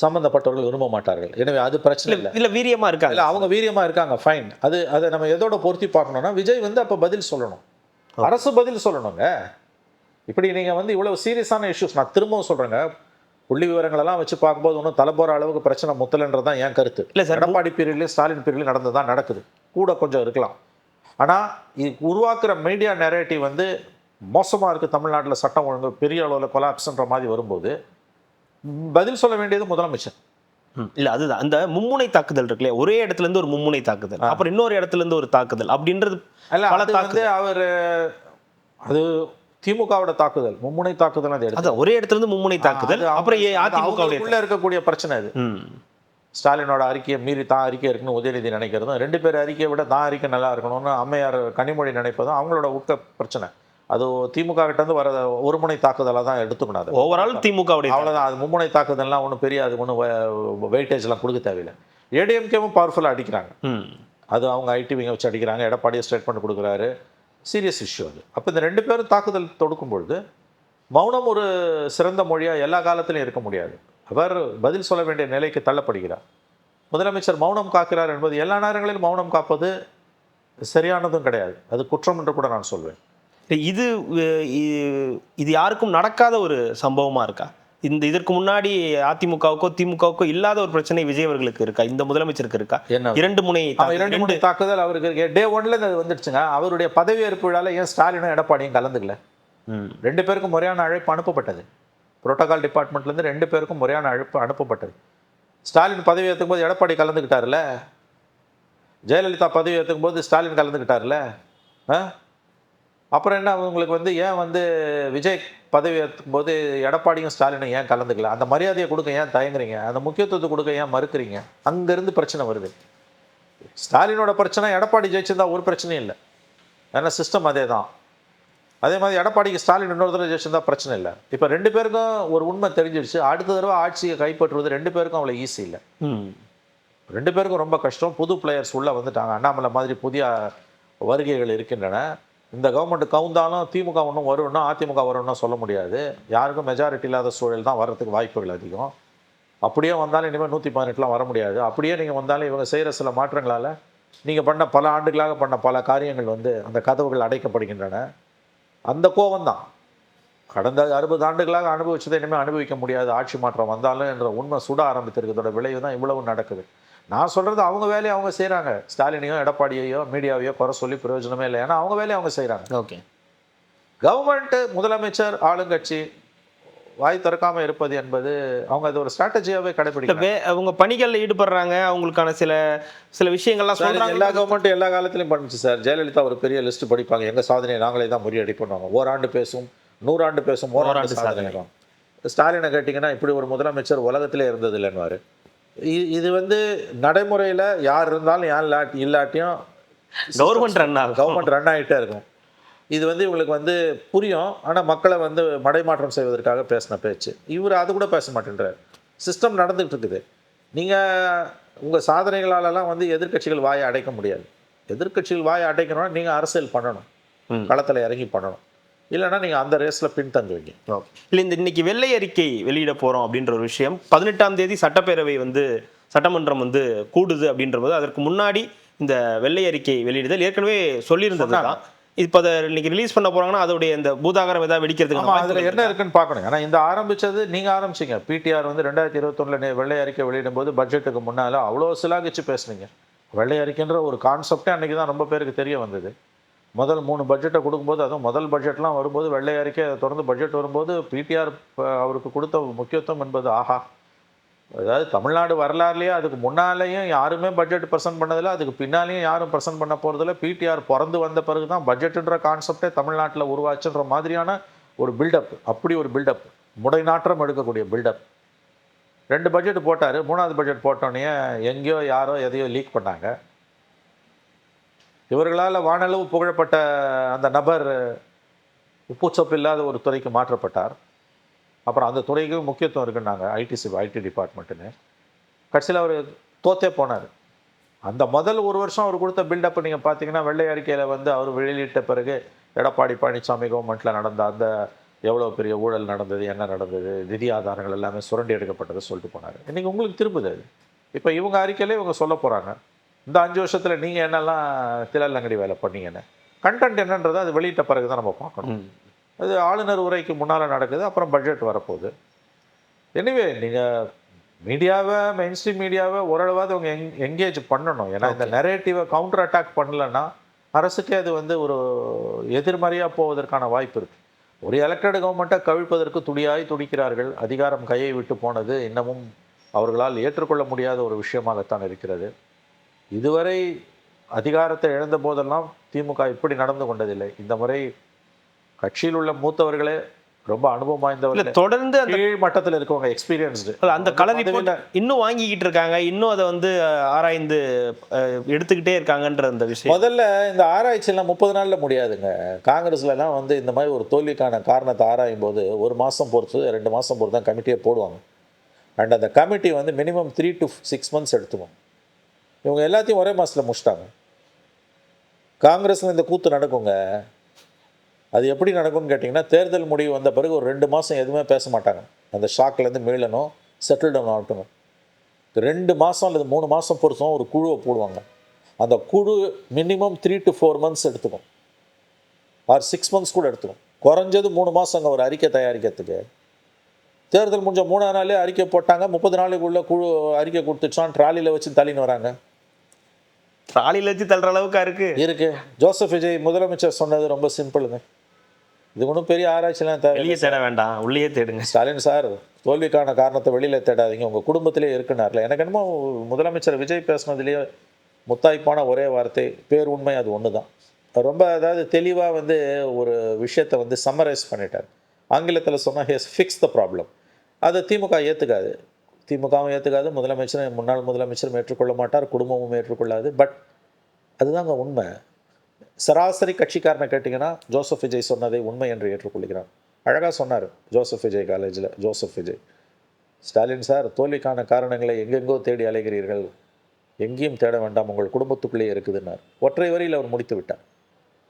சம்பந்தப்பட்டவர்கள் விரும்ப மாட்டார்கள். எனவே அது பிரச்சனை இல்லை. இல்லை வீரியமாக இருக்காங்க, இல்லை அவங்க வீரியமாக இருக்காங்க, ஃபைன். அதை நம்ம எதோட பொருத்தி பார்க்கணும்னா, விஜய் வந்து அப்போ பதில் சொல்லணும், அரசு பதில் சொல்லணுங்க. இப்படி நீங்கள் வந்து இவ்வளோ சீரியஸான இஷ்யூஸ், நான் திரும்பவும் சொல்கிறேங்க, புள்ளி விவரங்களெல்லாம் வச்சு பார்க்கும்போது ஒன்றும் தலை போகிற அளவுக்கு பிரச்சனை முத்தலன்றது தான் என் கருத்து. இல்லை சார், எடப்பாடி பீரியட்லேயும் ஸ்டாலின் பீரியட்லையும் நடந்து தான் நடக்குது, கூட கொஞ்சம் இருக்கலாம். ஆனால் இது உருவாக்குற மீடியா நெரேட்டிவ் வந்து மோசமாக இருக்குது. தமிழ்நாட்டில் சட்டம் ஒழுங்கு பெரிய அளவில் கொலாப்ஸ்ன்ற மாதிரி வரும்போது பதில் சொல்ல வேண்டியது முதலமைச்சர். இல்லை அதுதான் அந்த மும்முனை தாக்குதல் இருக்குல்ல, ஒரே இடத்துல இருந்து ஒரு மும்முனை தாக்குதல், அப்புறம் இன்னொரு இடத்துல இருந்து ஒரு தாக்குதல் அப்படின்றது வந்து அவர் அது திமுகவோட தாக்குதல், மும்முனை தாக்குதல். அது ஒரே இடத்துல இருந்து மும்முனை தாக்குதல், அப்புறம் அதிமுகவுக்குள்ள இருக்கக்கூடிய பிரச்சனை அது. ஸ்டாலினோட அறிக்கையை மீறி தான் அறிக்கை இருக்குன்னு உதயநிதி நினைக்கிறதும், 2 பேர் அறிக்கையை விட தான் அறிக்கை நல்லா இருக்கணும்னு அம்மையார் கனிமொழி நினைப்பதும் அவங்களோட உட்க பிரச்சனை. அது திமுக கிட்டேருந்து வர ஒரு முனை தாக்குதலாக தான் எடுத்துக்கணும். அது ஓவரால் திமுக அவ்வளோதான். அது மும்முனை தாக்குதல்லாம் ஒன்றும் பெரிய, அது ஒன்றும் வெயிட்டேஜ்லாம் கொடுக்க தேவையில்லை. ஏடிஎம்கேவும் பவர்ஃபுல்லாக அடிக்கிறாங்க. அது அவங்க ஐடிவிங்க வச்சு அடிக்கிறாங்க. எடப்பாடியை ஸ்டேட்மெண்ட் கொடுக்குறாரு, சீரியஸ் இஷ்யூ அது. அப்போ இந்த 2 பேரும் தாக்குதல் தொடுக்கும் பொழுது மௌனம் ஒரு சிறந்த மொழியாக எல்லா காலத்திலையும் இருக்க முடியாது. அவர் பதில் சொல்ல வேண்டிய நிலைக்கு தள்ளப்படுகிறார். முதலமைச்சர் மௌனம் காக்கிறார் என்பது எல்லா நேரங்களிலும் மௌனம் காப்பது சரியானதும் கிடையாது, அது குற்றம் என்று கூட நான் சொல்வேன். இது இது யாருக்கும் நடக்காத ஒரு சம்பவமாக இருக்கா? இதற்கு முன்னாடி அதிமுகவுக்கோ திமுகவுக்கோ இல்லாத ஒரு பிரச்சனை விஜய் அவர்களுக்கு இருக்கா, இந்த முதலமைச்சருக்கு இருக்கா? என்ன 2 முனை தாக்குதல் அவருக்கு டே 1ல வந்துடுச்சுங்க. அவருடைய பதவியேற்பு விழாவில் ஏன் ஸ்டாலினும் எடப்பாடியும் கலந்துக்கல? 2 பேருக்கும் முறையான அழைப்பு அனுப்பப்பட்டது. புரோட்டோகால் டிபார்ட்மெண்ட்லேருந்து 2 பேருக்கும் முறையான அழைப்பு அனுப்பப்பட்டது. ஸ்டாலின் பதவி ஏற்றுக்கும் போது எடப்பாடி கலந்துக்கிட்டார்ல, ஜெயலலிதா பதவி ஏற்றுக்கும் போது ஸ்டாலின் கலந்துக்கிட்டார்ல. அப்புறம் என்ன உங்களுக்கு வந்து ஏன் வந்து விஜய் பதவி ஏற்றுக்கும் போது எடப்பாடியும் ஸ்டாலினும் ஏன் கலந்துக்கல? அந்த மரியாதையை கொடுக்க ஏன் தயங்குறீங்க? அந்த முக்கியத்துவத்தை கொடுக்க ஏன் மறுக்கிறீங்க? அங்கேருந்து பிரச்சனை வருது. ஸ்டாலினோட பிரச்சனை எடப்பாடி ஜெயிச்சிருந்தா ஒரு பிரச்சனையும் இல்லை, ஏன்னா சிஸ்டம் அதே தான். அதே மாதிரி எடப்பாடிக்கு ஸ்டாலின் இன்னொரு தடவை ஜெயிச்சிருந்தா பிரச்சனை இல்லை. இப்போ 2 பேருக்கும் ஒரு உண்மை தெரிஞ்சிடுச்சு, அடுத்த தடவை ஆட்சியை கைப்பற்றுவது 2 பேருக்கும் அவ்வளோ ஈஸி இல்லை. 2 பேருக்கும் ரொம்ப கஷ்டம். புது பிளேயர்ஸ் உள்ளே வந்துட்டாங்க. அண்ணாமலை மாதிரி புதிய வருகைகள் இருக்கின்றன. இந்த கவர்மெண்ட் கவுந்தாலும் திமுக ஒன்றும் வரும்னா அதிமுக வரும்னா சொல்ல முடியாது. யாருக்கும் மெஜாரிட்டி இல்லாத சூழல் தான் வர்றதுக்கு வாய்ப்புகள் அதிகம். அப்படியே வந்தாலும் இனிமேல் 118லாம் வர முடியாது. அப்படியே நீங்கள் வந்தாலும் இவங்க செய்கிற சில மாற்றங்களால் நீங்கள் பண்ண பல ஆண்டுகளாக பண்ண பல காரியங்கள் வந்து அந்த கதவுகள் அடைக்கப்படுகின்றன. அந்த கோபம் தான் கடந்த 60 ஆண்டுகளாக அனுபவிச்சதை இனிமேல் அனுபவிக்க முடியாது ஆட்சி மாற்றம் வந்தாலும் என்ற உண்மை சுட ஆரம்பித்திருக்கிறதோட விளைவு தான் இவ்வளவு நடக்குது. நான் சொல்கிறது அவங்க வேலையை அவங்க செய்கிறாங்க. ஸ்டாலினையோ எடப்பாடியையோ மீடியாவையோ குறை சொல்லி பிரயோஜனமே இல்லை, ஏன்னா அவங்க வேலையை அவங்க செய்கிறாங்க. ஓகே, கவர்மெண்ட்டு முதலமைச்சர் ஆளுங்கட்சி வாய் திறக்காமல் இருப்பது என்பது அவங்க அது ஒரு ஸ்ட்ராட்டஜியாகவே கடைபிடிக்கிறாங்க. அவங்க பணிகளில் ஈடுபடுறாங்க, அவங்களுக்கான சில சில விஷயங்கள்லாம் சொல்றாங்க. எல்லா கவர்மெண்ட்டும் எல்லா காலத்திலையும் பண்ணுச்சு சார். ஜெயலலிதா ஒரு பெரிய லிஸ்ட் படிப்பாங்க, எங்கள் சாதனையை நாங்களே தான் முறியடி பண்ணுவாங்க. ஓராண்டு பேசும், 100 ஆண்டு பேசும், ஓராண்டு சாதனை. ஸ்டாலினை கேட்டிங்கன்னா இப்படி ஒரு முதலமைச்சர் உலகத்திலே இருந்தது இல்லைன்னுவார். இது வந்து நடைமுறையில் யார் இருந்தாலும் யார் இல்லாட்டியும் கவர்மெண்ட் ரன் ஆகிட்டே இருக்கும். இது வந்து இவங்களுக்கு வந்து புரியும். ஆனால் மக்களை வந்து மடைமாற்றம் செய்வதற்காக பேசின பேச்சு. இவர் அது கூட பேச மாட்டேன்றார். சிஸ்டம் நடந்துகிட்டு இருக்குது. நீங்கள் உங்கள் சாதனைகளாலலாம் வந்து எதிர்க்கட்சிகள் வாயை அடைக்க முடியாது. எதிர்க்கட்சிகள் வாயை அடைக்கணும்னா நீங்கள் அரசியல் பண்ணணும், களத்தில் இறங்கி பண்ணணும். இல்லைன்னா நீங்கள் அந்த ரேஸில் பின்தங்குவீங்க. இல்லை, இன்னைக்கு வெள்ளை அறிக்கை வெளியிட போகிறோம் அப்படின்ற ஒரு விஷயம் 18ஆம் தேதி சட்டப்பேரவை சட்டமன்றம் கூடுது அப்படின்ற போது அதற்கு முன்னாடி இந்த வெள்ளை அறிக்கை வெளியிடுதல் ஏற்கனவே சொல்லியிருந்தது தான். இப்போ அதை இன்னைக்கு ரிலீஸ் பண்ண போகிறாங்கன்னா அதோடைய இந்த பூதாகரம் ஏதாவது வெடிக்கிறதுக்கு அதில் என்ன இருக்குன்னு பார்க்கணும். ஏன்னா இந்த ஆரம்பித்தது நீங்கள் ஆரம்பிச்சிங்க. பிடிஆர் 2021 வெள்ளை அறிக்கை வெளியிடும் போது பட்ஜெட்டுக்கு முன்னால் அவ்வளோ சிலாகிச்சு பேசுனீங்க. வெள்ளை அறிக்கைன்ற ஒரு கான்செப்டே அன்றைக்கி தான் ரொம்ப பேருக்கு தெரிய வந்தது. முதல் 3 பட்ஜெட்டை கொடுக்கும்போது, அதுவும் முதல் பட்ஜெட்லாம் வரும்போது வெள்ளை அறிக்கை, அதை தொடர்ந்து பட்ஜெட் வரும்போது பிடிஆர் அவருக்கு கொடுத்த முக்கியத்துவம் என்பது ஆஹா. அதாவது தமிழ்நாடு வரலாறுலேயே அதுக்கு முன்னாலேயும் யாருமே பட்ஜெட் ப்ரெசென்ட் பண்ணதில்லை, அதுக்கு பின்னாலேயும் யாரும் ப்ரெசென்ட் பண்ண போகிறதில்ல. பிடிஆர் பிறந்து வந்த பிறகு தான் பட்ஜெட்டுன்ற கான்செப்டே தமிழ்நாட்டில் உருவாச்சுன்ற மாதிரியான ஒரு பில்டப். அப்படி ஒரு பில்டப், முடைநாற்றம் எடுக்கக்கூடிய பில்டப். 2 பட்ஜெட் போட்டார். 3ஆவது பட்ஜெட் போட்டோன்னே எங்கேயோ யாரோ எதையோ லீக் பண்ணாங்க. இவர்களால் வானளவு புகழப்பட்ட அந்த நபர் உப்புச்சப்பு இல்லாத ஒரு துறைக்கு மாற்றப்பட்டார். அப்புறம் அந்த துறைக்கு முக்கியத்துவம் இருக்குன்னாங்க, ஐடி டிபார்ட்மெண்ட்டுன்னு. கடைசியில் அவர் தோத்தே போனார். அந்த முதல் 1 வருஷம் அவர் கொடுத்த பில்டப் நீங்கள் பார்த்தீங்கன்னா, வெள்ளை அறிக்கையில் அவர் வெளியிட்ட பிறகு எடப்பாடி பழனிசாமி கவர்மெண்ட்டில் நடந்த அந்த எவ்வளோ பெரிய ஊழல் நடந்தது, என்ன நடந்தது, நிதி ஆதாரங்கள் எல்லாமே சுரண்டி எடுக்கப்பட்டதை சொல்லிட்டு போனார். இன்றைக்கி உங்களுக்கு திரும்புது அது. இப்போ இவங்க அறிக்கையிலே இவங்க சொல்ல போகிறாங்க, இந்த 5 வருஷத்தில் நீங்கள் என்னெல்லாம் தில்லங்கடி வேலை பண்ணீங்கன்னு. கண்டென்ட் என்னன்றதை அது வெளியிட்ட பிறகு தான் நம்ம பார்க்கணும். அது ஆளுநர் உரைக்கு முன்னால் நடக்குது, அப்புறம் பட்ஜெட் வரப்போகுது. எனிவே நீங்கள் மீடியாவை, மெயின் ஸ்ட்ரீம் மீடியாவை ஓரளவாவது அவங்க எங்கேஜ் பண்ணணும். ஏன்னா இந்த நெரேட்டிவை கவுண்டர் அட்டாக் பண்ணலைன்னா அரசுக்கே அது ஒரு எதிர்மறையாக போவதற்கான வாய்ப்பு இருக்குது. ஒரு எலெக்டட் கவர்மெண்ட்டை கவிழ்ப்பதற்கு துடிக்கிறார்கள். அதிகாரம் கையை விட்டு போனது இன்னமும் அவர்களால் ஏற்றுக்கொள்ள முடியாத ஒரு விஷயமாகத்தான் இருக்கிறது. இதுவரை அதிகாரத்தை இழந்த போதெல்லாம் திமுக இப்படி நடந்து கொண்டதில்லை. இந்த முறை கட்சியில் உள்ள மூத்தவர்களே, ரொம்ப அனுபவம் வாய்ந்தவர்கள், தொடர்ந்து கீழ் மட்டத்தில் இருக்கவங்க, எக்ஸ்பீரியன்ஸ்டு, அந்த கலர் இன்னும் வாங்கிக்கிட்டு இருக்காங்க, இன்னும் அதை ஆராய்ந்து எடுத்துக்கிட்டே இருக்காங்கன்ற அந்த விஷயம். முதல்ல இந்த ஆராய்ச்சியெல்லாம் 30 நாளில் முடியாதுங்க. காங்கிரஸ்லாம் இந்த மாதிரி ஒரு தோல்விக்கான காரணத்தை ஆராயும் போது 1 மாதம் பொறுத்து 2 மாதம் பொறுத்து தான் கமிட்டியே போடுவாங்க. அண்ட் அந்த கமிட்டி மினிமம் 3 to 6 months எடுத்துக்கும். இவங்க எல்லாத்தையும் ஒரே மாதத்தில் முடிச்சிட்டாங்க. காங்கிரஸில் இந்த கூத்து நடக்குங்க. அது எப்படி நடக்கும்னு கேட்டிங்கன்னா, தேர்தல் முடிவு வந்த பிறகு ஒரு 2 மாதம் எதுவுமே பேச மாட்டாங்க. அந்த ஷாக்லேருந்து மீளணும், செட்டில் டவுன் ஆகட்டும். 2 மாதம் அல்லது 3 மாதம் பொறுத்தும் ஒரு குழுவை போடுவாங்க. அந்த குழு மினிமம் 3 to 4 months எடுத்துக்கும், ஆர் 6 months கூட எடுத்துக்கும். குறைஞ்சது 3 மாதங்க ஒரு அறிக்கை தயாரிக்கிறதுக்கு. தேர்தல் முடிஞ்ச 3ஆம் நாளே அறிக்கை போட்டாங்க. 30 நாளைக்குள்ளே குழு அறிக்கை கொடுத்துச்சான், ட்ராலியில் வச்சு தள்ளின்னு வராங்க. ட்ராலியில் வச்சு தள்ளுற அளவுக்கு இருக்கு. ஜோசப் விஜய் முதலமைச்சர் சொன்னது ரொம்ப சிம்பிளுங்க. இது ஒன்றும் பெரிய ஆராய்ச்சிலாம் வெளியே தேட வேண்டாம், உள்ளே தேடுங்க. ஸ்டாலின் சார், தோல்விக்கான காரணத்தை வெளியில் தேடாதீங்க, உங்கள் குடும்பத்திலே இருக்குனார்ல. எனக்கு என்னமோ முதலமைச்சர் விஜய் பேசுனதுலேயே முத்தாய்ப்பான ஒரே வார்த்தை, பேர் உண்மை, அது ஒன்று தான். ரொம்ப அதாவது தெளிவாக ஒரு விஷயத்தை சம்மரைஸ் பண்ணிட்டார். ஆங்கிலத்தில் சொன்னால் ஹேஸ் ஃபிக்ஸ் த ப்ராப்ளம். அதை திமுக ஏற்றுக்காது, திமுகவும் ஏற்றுக்காது, முதலமைச்சரும் முன்னாள் முதலமைச்சரும் ஏற்றுக்கொள்ள மாட்டார், குடும்பமும் ஏற்றுக்கொள்ளாது. பட் அதுதாங்க உண்மை. சராசரி கட்சிக்காரனை கேட்டிங்கன்னா ஜோசப் விஜய் சொன்னதை உண்மை என்று ஏற்றுக்கொள்கிறான். அழகாக சொன்னார் ஜோசப் விஜய் காலேஜில் ஜோசப் விஜய், ஸ்டாலின் சார், தோல்விக்கான காரணங்களை எங்கெங்கோ தேடி அலைகிறீர்கள், எங்கேயும் தேட வேண்டாம், உங்கள் குடும்பத்துக்குள்ளேயே இருக்குதுன்னார். ஒற்றை வரியில் அவர் முடித்து விட்டார்.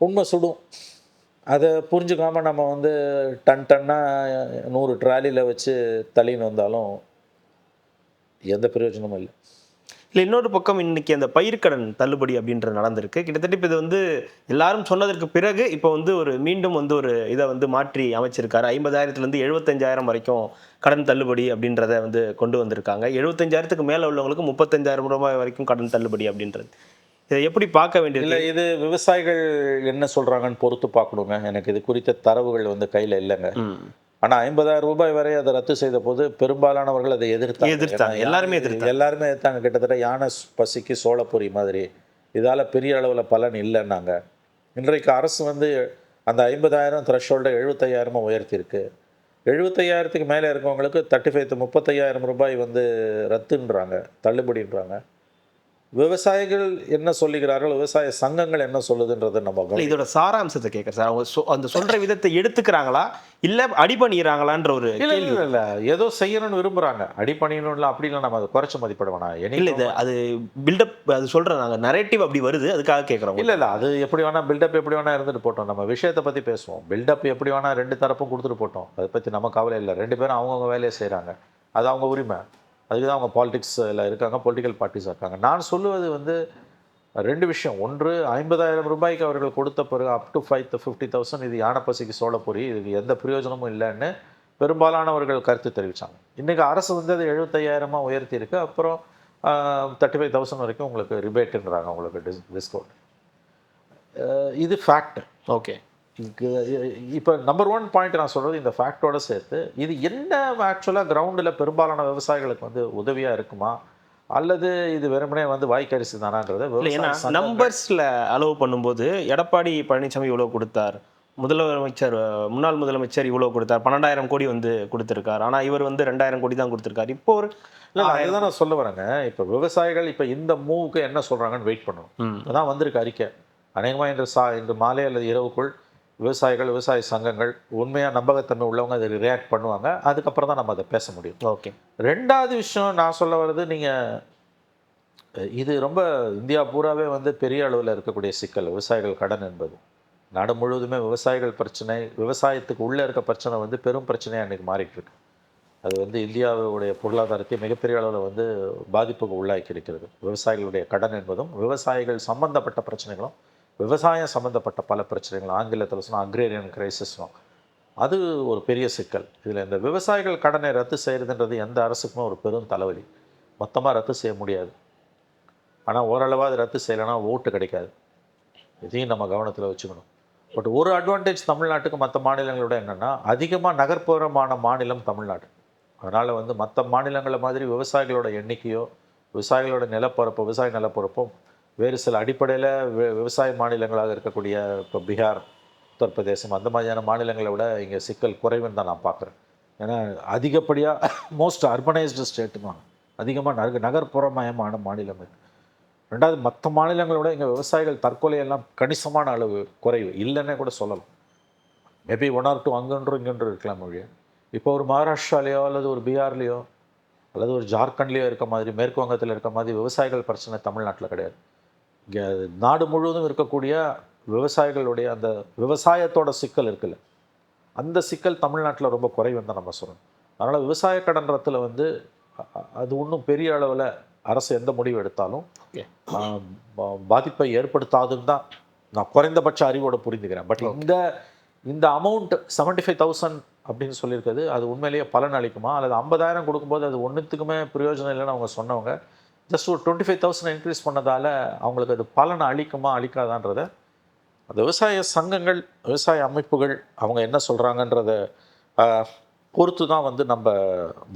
உண்மை சுடும். அதை புரிஞ்சுக்காமல் நம்ம டன்னாக 100 ட்ராலியில் வச்சு தள்ளின்னு வந்தாலும் எந்த பிரயோஜனமும் இல்லை. இல்லை, இன்னொரு பக்கம் இன்னைக்கு அந்த பயிர்க்கடன் தள்ளுபடி அப்படின்றது நடந்திருக்கு. கிட்டத்தட்ட இப்போ இது எல்லாரும் சொன்னதற்கு பிறகு இப்போ ஒரு மீண்டும் ஒரு இதை மாற்றி அமைச்சிருக்காரு. 50,000லேருந்து 75,000 வரைக்கும் கடன் தள்ளுபடி அப்படின்றத கொண்டு வந்திருக்காங்க. 75,000க்கு மேலே உள்ளவங்களுக்கு 35,000 ரூபாய் வரைக்கும் கடன் தள்ளுபடி அப்படின்றது. இதை எப்படி பார்க்க வேண்டியது? இல்லை, இது விவசாயிகள் என்ன சொல்கிறாங்கன்னு பொறுத்து பார்க்கணுங்க. எனக்கு இது குறித்த தரவுகள் கையில் இல்லைங்க. ஆனால் 50,000 ரூபாய் வரை அதை ரத்து செய்த போது பெரும்பாலானவர்கள் அதை எதிர்த்தாங்க. எல்லாருமே எதிர்த்தாங்க. எல்லாருமே எதிர்த்தாங்க. கிட்டத்தட்ட யானை பசிக்கு சோளப்பொரி மாதிரி. இதால் பெரிய அளவில் பலன் இல்லைன்னாங்க. இன்றைக்கு அரசு வந்து அந்த 50,000 த்ரெஷோல்டை 75,000 உயர்த்தியிருக்கு. 75,000க்கு மேலே இருக்கவங்களுக்கு 35,000 ரூபாய் வந்து ரத்துன்றாங்க, தள்ளுபடின்றாங்க. விவசாயிகள் என்ன சொல்லுகிறார்கள், விவசாய சங்கங்கள் என்ன சொல்லுதுன்றதை நம்ம இதோட சாராம்சத்தை கேட்குறேன் சார். அவங்க அந்த சொல்ற விதத்தை எடுத்துக்கிறாங்களா இல்லை அடி பண்ணிடுறாங்களான்ற ஒரு கேள்வி. இல்லை ஏதோ செய்யணும்னு விரும்புகிறாங்க. அடி பண்ணிடணும்ல அப்படிலாம் நம்ம அதை குறைச்சி மதிப்பிட வேணாம். இல்லை இது அது பில்டப் அது சொல்கிறேன் நாங்கள் நரேட்டிவ் அப்படி வருது, அதுக்காக கேட்குறோம். இல்லை அது எப்படி வேணால் பில்டப் எப்படி வேணால் இருந்துட்டு போட்டோம். நம்ம விஷயத்தை பற்றி பேசுவோம். பில்டப் எப்படி வேணால் ரெண்டு தரப்பும் கொடுத்துட்டு போட்டோம். அதை பற்றி நம்ம கவலை இல்லை. ரெண்டு பேரும் அவங்கவுங்க வேலையை செய்கிறாங்க. அது அவங்க உரிமை. அதுக்கு தான் அவங்க பாலிடிக்ஸில் இருக்காங்க, பொலிட்டிக்கல் பார்ட்டிஸ் இருக்காங்க. நான் சொல்லுவது வந்து ரெண்டு விஷயம். ஒன்று, 50,000 ரூபாய்க்கு அவர்கள் கொடுத்த பிறகு அப் டு 50,000 இது யானை பசிக்கு சோளப்பொரி, இதுக்கு எந்த பிரயோஜனமும் இல்லைன்னு பெரும்பாலானவர்கள் கருத்து தெரிவித்தாங்க. இன்றைக்கி அரசு வந்து அது 75,000 உயர்த்தி இருக்குது. அப்புறம் 35,000 வரைக்கும் உங்களுக்கு ரிபேட்டுன்றாங்க, உங்களுக்கு டிஸ்கவுண்ட். இது ஃபேக்ட். ஓகே. இப்போ நம்பர் 1 பாயிண்ட் நான் சொல்கிறது இந்த ஃபேக்டோடு சேர்த்து இது என்ன ஆக்சுவலாக கிரவுண்டில் பெரும்பாலான விவசாயிகளுக்கு வந்து உதவியாக இருக்குமா, அல்லது இது வெறுமனே வந்து வாய்க்கரிசி தானான்றது. ஏன்னா நம்பர்ஸில் அலோவ் பண்ணும்போது எடப்பாடி பழனிசாமி இவ்வளோ கொடுத்தார், முன்னாள் முதலமைச்சர் இவ்வளோ கொடுத்தார், 12,000 கோடி வந்து கொடுத்துருக்கார். ஆனால் இவர் வந்து 2,000 கோடி தான் கொடுத்துருக்காரு. இப்போ ஒரு அதுதான் நான் சொல்ல வரேங்க. இப்போ விவசாயிகள் இப்போ இந்த மூவுக்கு என்ன சொல்கிறாங்கன்னு வெயிட் பண்ணணும். அதான் வந்திருக்கு அறிக்கை. அநேகமாக இன்று மாலை அல்லது இரவுக்குள் விவசாயிகள், விவசாய சங்கங்கள், உண்மையாக நம்பகத்தன்மை உள்ளவங்க அதை ரியாக்ட் பண்ணுவாங்க. அதுக்கப்புறம் தான் நம்ம அதை பேச முடியும். ஓகே. ரெண்டாவது விஷயம் நான் சொல்ல வர்றது, நீங்கள் இது ரொம்ப இந்தியா பூராவே வந்து பெரிய அளவில் இருக்கக்கூடிய சிக்கல் விவசாயிகள் கடன் என்பது. நாடு முழுவதுமே விவசாயிகள் பிரச்சனை, விவசாயத்துக்கு உள்ளே இருக்க பிரச்சனை வந்து பெரும் பிரச்சனையாக அன்றைக்கி மாறிட்டு இருக்கு. அது வந்து இந்தியாவுடைய பொருளாதாரத்தை மிகப்பெரிய அளவில் வந்து பாதிப்புக்கு உள்ளாக்கி இருக்கிறது. விவசாயிகளுடைய கடன் என்பதும் விவசாயிகள் சம்பந்தப்பட்ட பிரச்சனைகளும், விவசாயம் சம்மந்தப்பட்ட பல பிரச்சனைகள், ஆங்கிலத்தில் சொன்னால் அக்ரேரியன் கிரைசிஸ்லாம், அது ஒரு பெரிய சிக்கல். இதில் இந்த விவசாயிகள் கடனை ரத்து செய்கிறதுன்றது எந்த அரசுக்குமே ஒரு பெரும் தலைவலி. மொத்தமாக ரத்து செய்ய முடியாது, ஆனால் ஓரளவாக அது ரத்து செய்யலைன்னா ஓட்டு கிடைக்காது. இதையும் நம்ம கவனத்தில் வச்சுக்கணும். பட் ஒரு அட்வான்டேஜ் தமிழ்நாட்டுக்கு மற்ற மாநிலங்களோட என்னென்னா, அதிகமாக நகர்ப்புறமான மாநிலம் தமிழ்நாடு. அதனால் வந்து மற்ற மாநிலங்களை மாதிரி விவசாயிகளோட எண்ணிக்கையோ, விவசாயிகளோட நிலப்பரப்பு, விவசாய நிலப்பரப்பும் வேறு சில அடிப்படையில் விவசாய மாநிலங்களாக இருக்கக்கூடிய இப்போ பீகார், உத்தரப்பிரதேசம் அந்த மாதிரியான மாநிலங்களை விட இங்கே சிக்கல் குறைவுன்னு தான் நான் பார்க்குறேன். ஏன்னா அதிகப்படியாக மோஸ்ட் அர்பனைஸ்டு ஸ்டேட்டுமா, அதிகமாக நகர்ப்புறமயமான மாநிலம் இது. ரெண்டாவது, மற்ற மாநிலங்களை விட இங்கே விவசாயிகள் தற்கொலையெல்லாம் கணிசமான அளவு குறைவு இல்லைன்னே கூட சொல்லலாம். மேபி 1 or 2 அங்கொன்று இங்கொன்று இருக்கலாம் மொழியை. இப்போ ஒரு மகாராஷ்டிராலேயோ அல்லது ஒரு பீகார்லேயோ அல்லது ஒரு ஜார்க்கண்ட்லேயோ இருக்க மாதிரி, மேற்கு வங்கத்தில் இருக்க மாதிரி விவசாயிகள் பிரச்சனை தமிழ்நாட்டில் கிடையாது. இங்கே நாடு முழுவதும் இருக்கக்கூடிய விவசாயிகளுடைய அந்த விவசாயத்தோட சிக்கல் இருக்குல்ல, அந்த சிக்கல் தமிழ்நாட்டில் ரொம்ப குறைவுன்னு தான் நம்ம சொல்லணும். அதனால் விவசாய கடன் ரத்தில் வந்து அது ஒன்றும் பெரிய அளவில் அரசு எந்த முடிவு எடுத்தாலும் பாதிப்பை ஏற்படுத்தாதுன்னு தான் நான் குறைந்தபட்ச அறிவோடு புரிந்துக்கிறேன். பட் இந்த அமௌண்ட் 75,000 அப்படின்னு சொல்லியிருக்கிறது, அது உண்மையிலேயே பலன் அளிக்குமா, அல்லது 50,000 கொடுக்கும்போது அது ஒன்றுத்துக்குமே பிரயோஜனம் இல்லைன்னு அவங்க சொன்னவங்க ஜஸ்ட் ஒரு 25,000 இன்க்ரீஸ் பண்ணதால் அவங்களுக்கு அது பலனை அளிக்குமா அளிக்காதான்றத அந்த விவசாய சங்கங்கள், விவசாய அமைப்புகள் அவங்க என்ன சொல்கிறாங்கன்றத பொறுத்து தான் வந்து நம்ம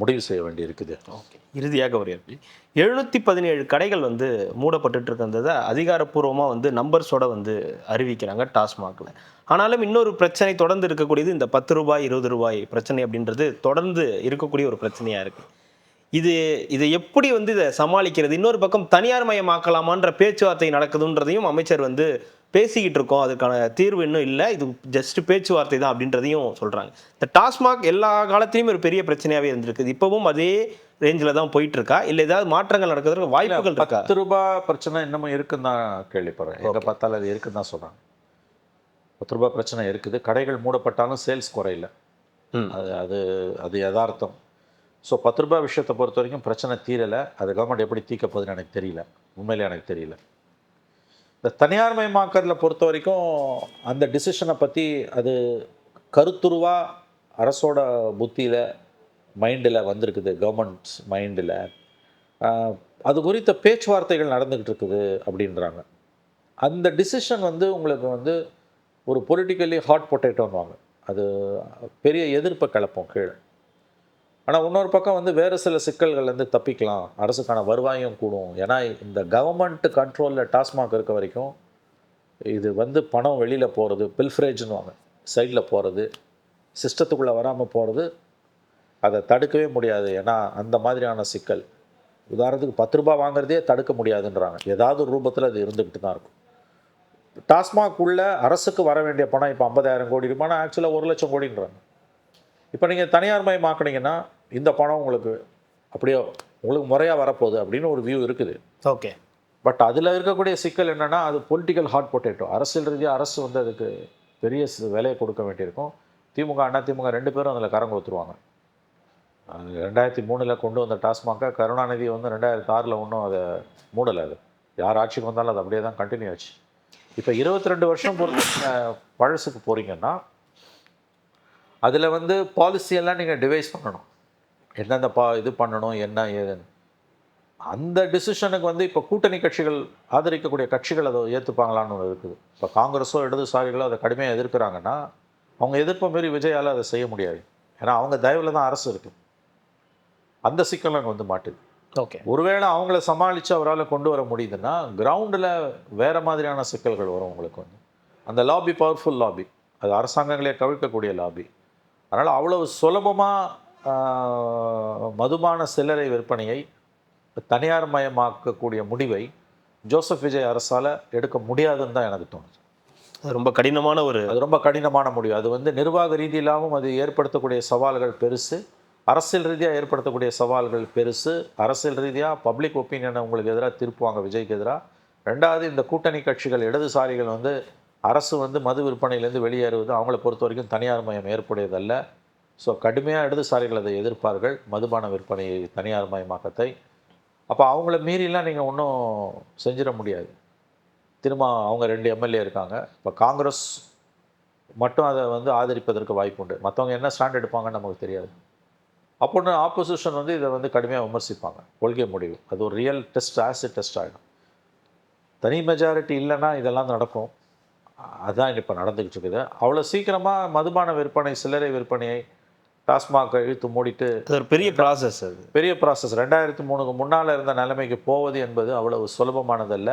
முடிவு செய்ய வேண்டி இருக்குது. ஓகே. இறுதியாக ஒரு 717 கடைகள் வந்து மூடப்பட்டு இருந்ததை அதிகாரப்பூர்வமாக வந்து நம்பர்ஸோட வந்து அறிவிக்கிறாங்க டாஸ்மாகில். ஆனாலும் இன்னொரு பிரச்சனை தொடர்ந்து இருக்கக்கூடியது இந்த 10 ரூபாய் 20 ரூபாய் பிரச்சனை அப்படின்றது தொடர்ந்து இருக்கக்கூடிய ஒரு பிரச்சனையாக இருக்குது. இதை எப்படி வந்து இதை சமாளிக்கிறது? இன்னொரு பக்கம் தனியார் மயமாக்கலாமான்ற பேச்சுவார்த்தை நடக்குதுன்றதையும் அமைச்சர் வந்து பேசிக்கிட்டு இருக்கோம், அதுக்கான தீர்வு இன்னும் இல்லை, இது ஜஸ்ட் பேச்சுவார்த்தை தான் அப்படின்றதையும் சொல்கிறாங்க. இந்த டாஸ்மாக் எல்லா காலத்திலையும் ஒரு பெரிய பிரச்சனையாகவே இருந்திருக்குது. இப்போவும் அதே ரேஞ்சில் தான் போயிட்டு இருக்கா, இல்லை ஏதாவது மாற்றங்கள் நடக்கிறதுக்கு வாய்ப்புகள் இருக்கா? 10 ரூபாய் பிரச்சனை இன்னமும் இருக்குன்னு தான் கேள்விப்படுறேன். எங்கே பார்த்தாலும் அது இருக்குன்னு தான் சொல்கிறாங்க. 10 ரூபாய் பிரச்சனை இருக்குது. கடைகள் மூடப்பட்டாலும் சேல்ஸ் குறையில, அது அது யதார்த்தம். ஸோ 10 ரூபாய் விஷயத்தை பொறுத்த வரைக்கும் பிரச்சனை தீரலை. அது கவர்மெண்ட் எப்படி தீர்க்க போகுதுன்னு எனக்கு தெரியல, உண்மையிலே எனக்கு தெரியல. இந்த தனியார் மயமாக்கறதுல பொறுத்த வரைக்கும் அந்த டிசிஷனை பற்றி அது கருத்துருவாக அரசோட புத்தியில், மைண்டில் வந்திருக்குது, கவர்மெண்ட்ஸ் மைண்டில். அது குறித்த பேச்சுவார்த்தைகள் நடந்துக்கிட்டு இருக்குது அப்படின்றாங்க. அந்த டிசிஷன் வந்து உங்களுக்கு வந்து ஒரு பொலிட்டிக்கலி ஹாட் பொட்டேட்டோன்னுவாங்க. அது பெரிய எதிர்ப்பை கிளப்பும் கீழே. ஆனால் இன்னொரு பக்கம் வந்து வேறு சில சிக்கல்கள்லேருந்து தப்பிக்கலாம், அரசுக்கான வருவாயும் கூடும். ஏன்னா இந்த கவர்மெண்ட் கண்ட்ரோலில் டாஸ்மாக் இருக்க வரைக்கும் இது வந்து பணம் வெளியில் போகிறது, பில்ஃப்ரேஜ்னுவாங்க, சைடில் போகிறது, சிஸ்டத்துக்குள்ளே வராமல் போகிறது, அதை தடுக்கவே முடியாது. ஏன்னா அந்த மாதிரியான சிக்கல். உதாரணத்துக்கு 10 ரூபா வாங்குறதே தடுக்க முடியாதுன்றாங்க. ஏதாவது ஒரு ரூபத்தில் அது இருந்துக்கிட்டு தான் இருக்கும். டாஸ்மாக் உள்ள அரசுக்கு வர வேண்டிய பணம் இப்போ 50,000 கோடி ரூபாய்னா ஆக்சுவலாக 1 லட்சம் கோடின்றாங்க. இப்போ நீங்கள் தனியார் மயமாக்குனீங்கன்னா இந்த பணம் உங்களுக்கு அப்படியே உங்களுக்கு முறையாக வரப்போகுது அப்படின்னு ஒரு வியூ இருக்குது. ஓகே. பட் அதில் இருக்கக்கூடிய சிக்கல் என்னென்னா, அது பொலிட்டிக்கல் ஹாட் பொட்டேட்டோ. அரசியல் ரீதியாக அரசு வந்து அதுக்கு பெரிய விலையை கொடுக்க வேண்டியிருக்கும். திமுக அண்ணா திமுக 2 பேரும் அதில் கரங்க ஊற்றுருவாங்க. 2003 கொண்டு வந்த டாஸ்மாகை கருணாநிதி வந்து 2006 ஒன்றும் அதை மூடலை. அது யார் ஆட்சிக்கு வந்தாலும் அது அப்படியே தான் கண்டினியூ ஆச்சு. இப்போ 22 வருஷம் பொறுத்து பழசுக்கு போகிறீங்கன்னா அதில் வந்து பாலிசியெல்லாம் நீங்கள் டிவைஸ் பண்ணணும். எந்தெந்த இது பண்ணணும், என்ன ஏதுன்னு. அந்த டிசிஷனுக்கு வந்து இப்போ கூட்டணி கட்சிகள், ஆதரிக்கக்கூடிய கட்சிகள் அதை ஏற்றுப்பாங்களான்னு ஒன்று இருக்குது. இப்போ காங்கிரஸோ இடதுசாரிகளோ அதை கடுமையாக எதிர்க்கிறாங்கன்னா அவங்க எதிர்ப்பை மீறி விஜயால் அதை செய்ய முடியாது. ஏன்னா அவங்க தயவில் தான் அரசு இருக்குது. அந்த சிக்கல் அங்கே வந்து மாட்டுது. ஓகே. ஒருவேளை அவங்கள சமாளித்து அவரால் கொண்டு வர முடியுதுன்னா கிரவுண்டில் வேறு மாதிரியான சிக்கல்கள் வரும் உங்களுக்கு வந்து. அந்த லாபி பவர்ஃபுல் லாபி, அது அரசாங்கங்களே கவிழ்க்கக்கூடிய லாபி. அதனால் அவ்வளவு சுலபமாக மதுபான சில்லறை விற்பனையை தனியார் மயமாக்கக்கூடிய முடிவை ஜோசப் விஜய் அரசால் எடுக்க முடியாதுன்னு தான் எனக்கு தோணுது. அது ரொம்ப கடினமான அது ரொம்ப கடினமான முடிவு. அது வந்து நிர்வாக ரீதியிலாகவும் அது ஏற்படுத்தக்கூடிய சவால்கள் பெருசு, அரசியல் ரீதியாக ஏற்படுத்தக்கூடிய சவால்கள் பெருசு. அரசியல் ரீதியாக பப்ளிக் ஒப்பீனியனை உங்களுக்கு எதிராக திருப்புவாங்க, விஜய்க்கு எதிராக. ரெண்டாவது, இந்த கூட்டணி கட்சிகள் இடதுசாரிகள் வந்து அரசு வந்து மது விற்பனையிலேருந்து வெளியேறுவது அவங்கள பொறுத்த வரைக்கும் தனியார் மயம் ஏற்புடையதல்ல. ஸோ கடுமையாக இடதுசாரிகள் அதை எதிர்ப்பார்கள், மதுபான விற்பனையை தனியார் மயமாக்கத்தை. அப்போ அவங்கள மீறிலாம் நீங்கள் ஒன்றும் செஞ்சிட முடியாது. திரும்ப அவங்க 2 எம்எல்ஏ இருக்காங்க. இப்போ காங்கிரஸ் மட்டும் அதை வந்து ஆதரிப்பதற்கு வாய்ப்பு உண்டு. மற்றவங்க என்ன ஸ்டாண்ட் எடுப்பாங்கன்னு நமக்கு தெரியாது. அப்போ ஆப்போசிஷன் வந்து இதை வந்து கடுமையாக விமர்சிப்பாங்க. கொள்கை முடிவு அது ஒரு ரியல் டெஸ்ட், ஆசிட் டெஸ்ட் ஆகிடும். தனி மெஜாரிட்டி இல்லைன்னா இதெல்லாம் நடக்கும். அதுதான் இப்போ நடந்துக்கிட்டு இருக்குது. அவ்வளோ சீக்கிரமாக மதுபான விற்பனை, சில்லறை விற்பனையை டாஸ்மாக இழுத்து மூடிட்டு அது ஒரு பெரிய ப்ராசஸ். அது பெரிய ப்ராசஸ். 2003க்கு முன்னால் இருந்த நிலைமைக்கு போவது என்பது அவ்வளவு சுலபமானதல்ல.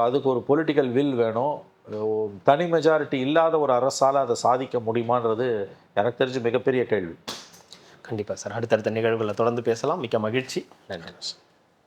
அதுக்கு ஒரு பொலிட்டிக்கல் வில் வேணும். தனி மெஜாரிட்டி இல்லாத ஒரு அரசால் அதை சாதிக்க முடியுமான்றது எனக்கு தெரிஞ்சு மிகப்பெரிய கேள்வி. கண்டிப்பாக சார். அடுத்தடுத்த நிகழ்வுகளை தொடர்ந்து பேசலாம். மிக்க மகிழ்ச்சி. நன்றி.